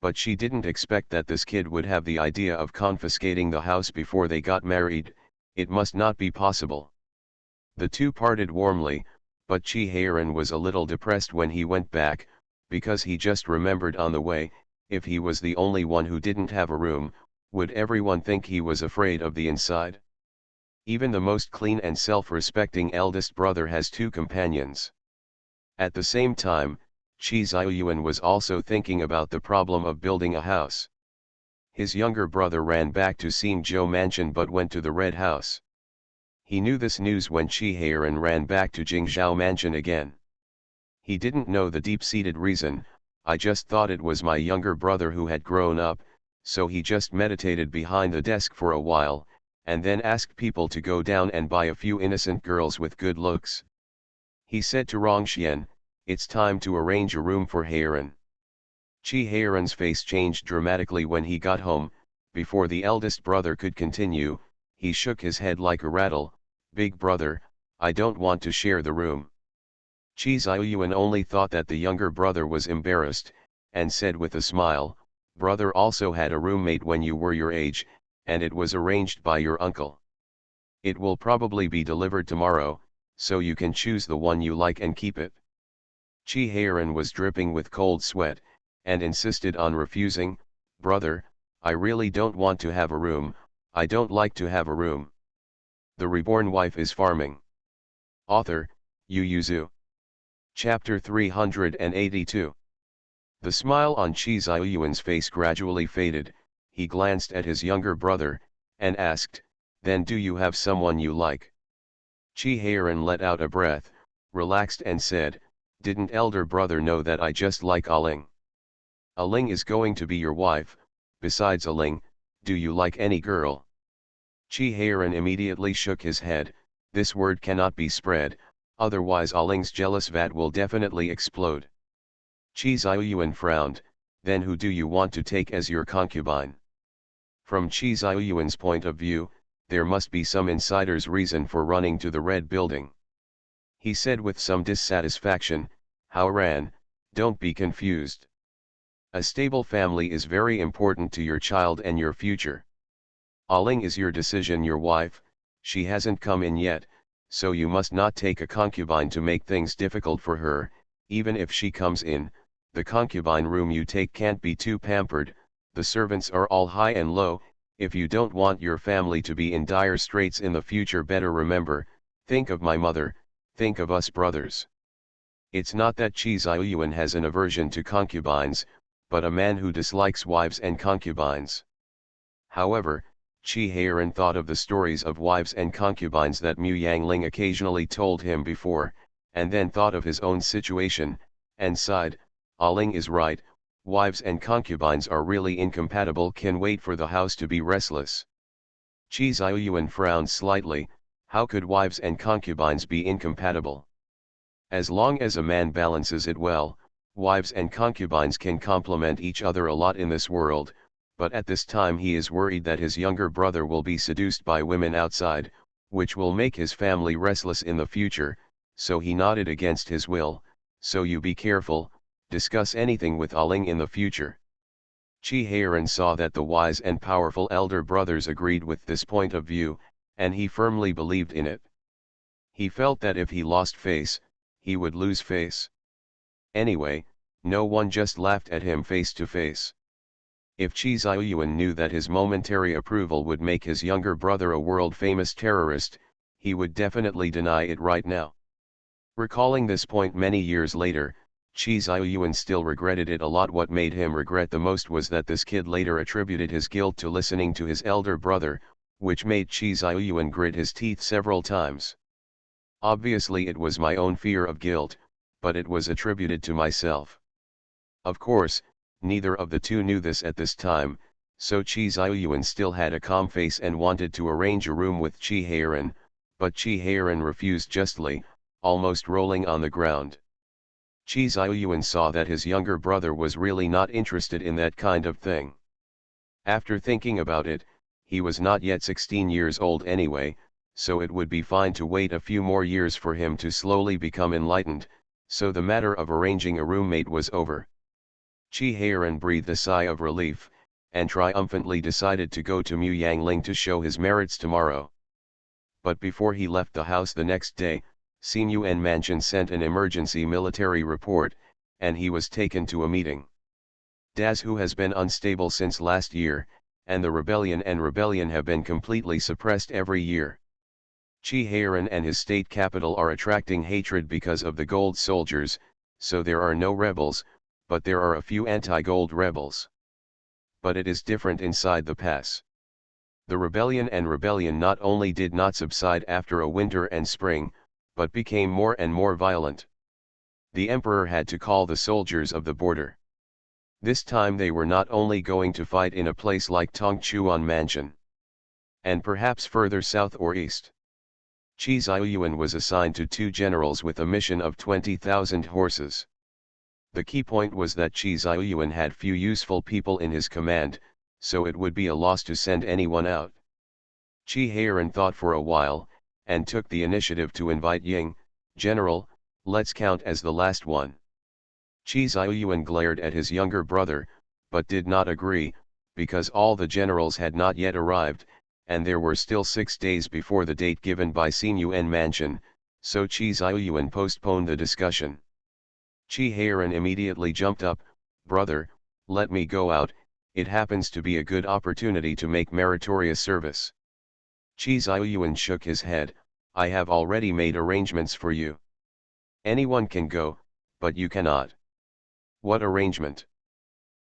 but she didn't expect that this kid would have the idea of confiscating the house before they got married. It must not be possible. The two parted warmly, but Chi-Heiran was a little depressed when he went back, because he just remembered on the way, if he was the only one who didn't have a room, would everyone think he was afraid of the inside? Even the most clean and self-respecting eldest brother has two companions. At the same time, Chi Ziyuan was also thinking about the problem of building a house. His younger brother ran back to Xingzhou Mansion but went to the Red House. He knew this news when Chi-Heiran ran back to Jingzhou Mansion again. He didn't know the deep-seated reason. I just thought it was my younger brother who had grown up, so he just meditated behind the desk for a while, and then asked people to go down and buy a few innocent girls with good looks. He said to Rongxian, "It's time to arrange a room for Heiran." Chi-Heiran's face changed dramatically when he got home. Before the eldest brother could continue, he shook his head like a rattle. "Big brother, I don't want to share the room." Chi Ziyuan only thought that the younger brother was embarrassed, and said with a smile, "Brother also had a roommate when you were your age, and it was arranged by your uncle. It will probably be delivered tomorrow, so you can choose the one you like and keep it." Chi-Heiran was dripping with cold sweat, and insisted on refusing. "Brother, I really don't want to have a room, I don't like to have a room." The Reborn Wife is Farming. Author, Yu Yuzu. Chapter 382. The smile on Chi Ziyuan's face gradually faded. He glanced at his younger brother, and asked, "Then do you have someone you like?" Chi-Heiran let out a breath, relaxed and said, "Didn't elder brother know that I just like Aling? Aling is going to be your wife. Besides Aling, do you like any girl?" Chi-Heiran immediately shook his head. "This word cannot be spread, otherwise Aling's jealous vat will definitely explode." Chi Ziyuan frowned. "Then who do you want to take as your concubine?" From Chi Ziyuan's point of view, there must be some insider's reason for running to the Red Building. He said with some dissatisfaction, "Haoran, don't be confused. A stable family is very important to your child and your future. Aling is your decision, your wife. She hasn't come in yet, so you must not take a concubine to make things difficult for her. Even if she comes in, the concubine room you take can't be too pampered. The servants are all high and low. If you don't want your family to be in dire straits in the future, better remember, think of my mother, think of us brothers." It's not that Chi Ziyuan has an aversion to concubines, but a man who dislikes wives and concubines. However, Chi-Heiran thought of the stories of wives and concubines that Mu Yangling occasionally told him before, and then thought of his own situation, and sighed. Aling is right, wives and concubines are really incompatible. Can wait for the house to be restless. Chi Ziyuan frowned slightly. How could wives and concubines be incompatible? As long as a man balances it well, wives and concubines can complement each other a lot in this world, but at this time he is worried that his younger brother will be seduced by women outside, which will make his family restless in the future, so he nodded against his will. "So you be careful, discuss anything with Aling in the future." Chi-Heiran saw that the wise and powerful elder brothers agreed with this point of view, and he firmly believed in it. He felt that if he lost face, he would lose face. Anyway, no one just laughed at him face to face. If Chi Ziyuan knew that his momentary approval would make his younger brother a world-famous terrorist, he would definitely deny it right now. Recalling this point many years later, Chi Ziyuan still regretted it a lot. What made him regret the most was that this kid later attributed his guilt to listening to his elder brother, which made Chi Ziyuan grit his teeth several times. Obviously it was my own fear of guilt, but it was attributed to myself. Of course, neither of the two knew this at this time, so Chi Ziyuan still had a calm face and wanted to arrange a room with Chi-Heiran, but Chi-Heiran refused justly, almost rolling on the ground. Chi Ziyuan saw that his younger brother was really not interested in that kind of thing. After thinking about it, he was not yet 16 years old anyway, so it would be fine to wait a few more years for him to slowly become enlightened, so the matter of arranging a roommate was over. Qi Heiran breathed a sigh of relief, and triumphantly decided to go to Mu Yangling to show his merits tomorrow. But before he left the house the next day, Xinyuan Mansion sent an emergency military report, and he was taken to a meeting. Das who has been unstable since last year, and the rebellion have been completely suppressed every year. Qi Heiran and his state capital are attracting hatred because of the gold soldiers, so there are no rebels, but there are a few anti-gold rebels. But it is different inside the pass. The rebellion not only did not subside after a winter and spring, but became more and more violent. The emperor had to call the soldiers of the border. This time they were not only going to fight in a place like Tongchuan Mansion, and perhaps further south or east. Qi Ziyuan was assigned to 2 generals with a mission of 20,000 horses. The key point was that Qi Ziyuan had few useful people in his command, so it would be a loss to send anyone out. Qi Heiran thought for a while, and took the initiative to invite Ying, "General, let's count as the last one." Qi Ziyuan glared at his younger brother, but did not agree, because all the generals had not yet arrived, and there were still 6 days before the date given by Xinyuan Mansion, so Qi Ziyuan postponed the discussion. Qi Heiran immediately jumped up, "Brother, let me go out, it happens to be a good opportunity to make meritorious service." Qi Ziyuan shook his head, "I have already made arrangements for you. Anyone can go, but you cannot." "What arrangement?"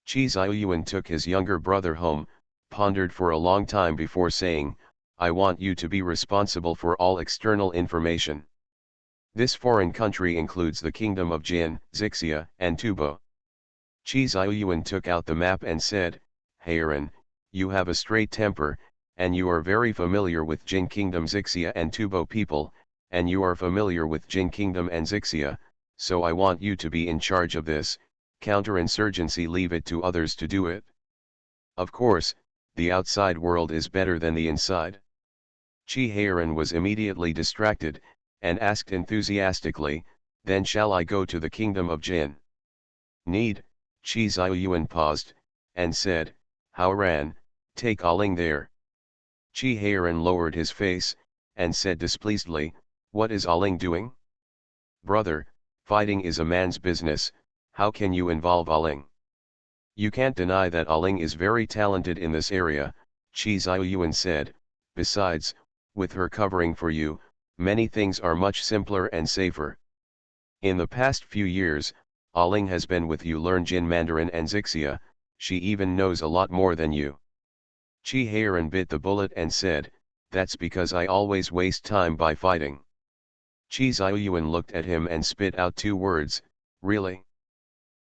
Qi Ziyuan took his younger brother home, pondered for a long time before saying, "I want you to be responsible for all external information. This foreign country includes the kingdom of Jin, Xixia, and Tubo." Qi Ziyuan took out the map and said, "Heiran, you have a straight temper, and you are very familiar with Jin Kingdom, Xixia and Tubo people, and you are familiar with Jin Kingdom and Xixia, so I want you to be in charge of this. Counterinsurgency, leave it to others to do it. Of course, the outside world is better than the inside." Qi Heiran was immediately distracted, and asked enthusiastically, "Then shall I go to the kingdom of Jin?" "Need," Qi Ziyuan paused, and said, "Haoran, take Aling there." Qi Heiran lowered his face, and said displeasedly, "What is Aling doing?" "Brother, fighting is a man's business, how can you involve Aling?" "You can't deny that Aling is very talented in this area," Qi Ziyuan said, "besides, with her covering for you, many things are much simpler and safer. In the past few years, Aling has been with you, learn Jin Mandarin and Xixia, she even knows a lot more than you." Qi Heiran bit the bullet and said, "That's because I always waste time by fighting." Qi Ziyuan looked at him and spit out 2 words, "Really?"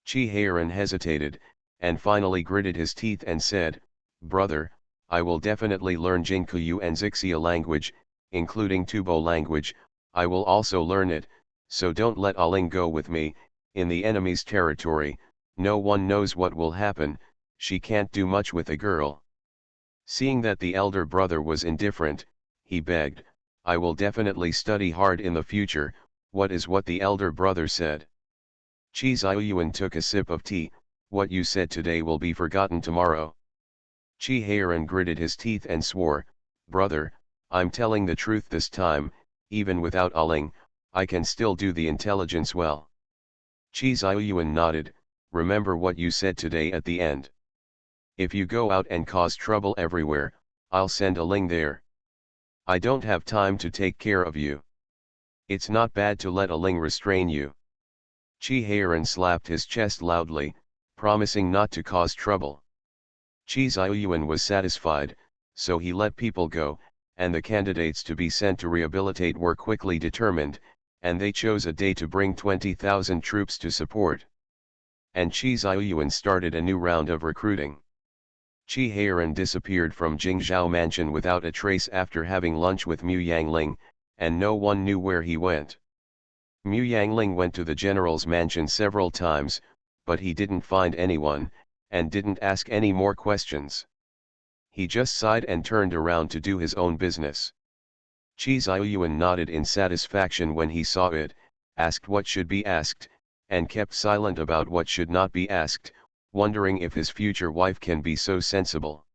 Qi Heiran hesitated, and finally gritted his teeth and said, "Brother, I will definitely learn Jinkuyu and Xixia language, including Tubo language, I will also learn it, so don't let Aling go with me. In the enemy's territory, no one knows what will happen, she can't do much with a girl." Seeing that the elder brother was indifferent, he begged, "I will definitely study hard in the future, what the elder brother said." Qi Ziyuan took a sip of tea, "What you said today will be forgotten tomorrow." Qi Heiran gritted his teeth and swore, "Brother, I'm telling the truth this time, even without Aling, I can still do the intelligence well." Qi Ziyuan nodded, "Remember what you said today at the end. If you go out and cause trouble everywhere, I'll send Aling there. I don't have time to take care of you. It's not bad to let Aling restrain you." Qi Heiran slapped his chest loudly, promising not to cause trouble. Qi Ziyuan was satisfied, so he let people go, and the candidates to be sent to rehabilitate were quickly determined, and they chose a day to bring 20,000 troops to support. And Qi Ziyuan started a new round of recruiting. Qi Heiran disappeared from Jingzhou Mansion without a trace after having lunch with Mu Yangling, and no one knew where he went. Mu Yangling went to the general's mansion several times, but he didn't find anyone, and didn't ask any more questions. He just sighed and turned around to do his own business. Qi Ziyuan nodded in satisfaction when he saw it, asked what should be asked, and kept silent about what should not be asked, wondering if his future wife can be so sensible.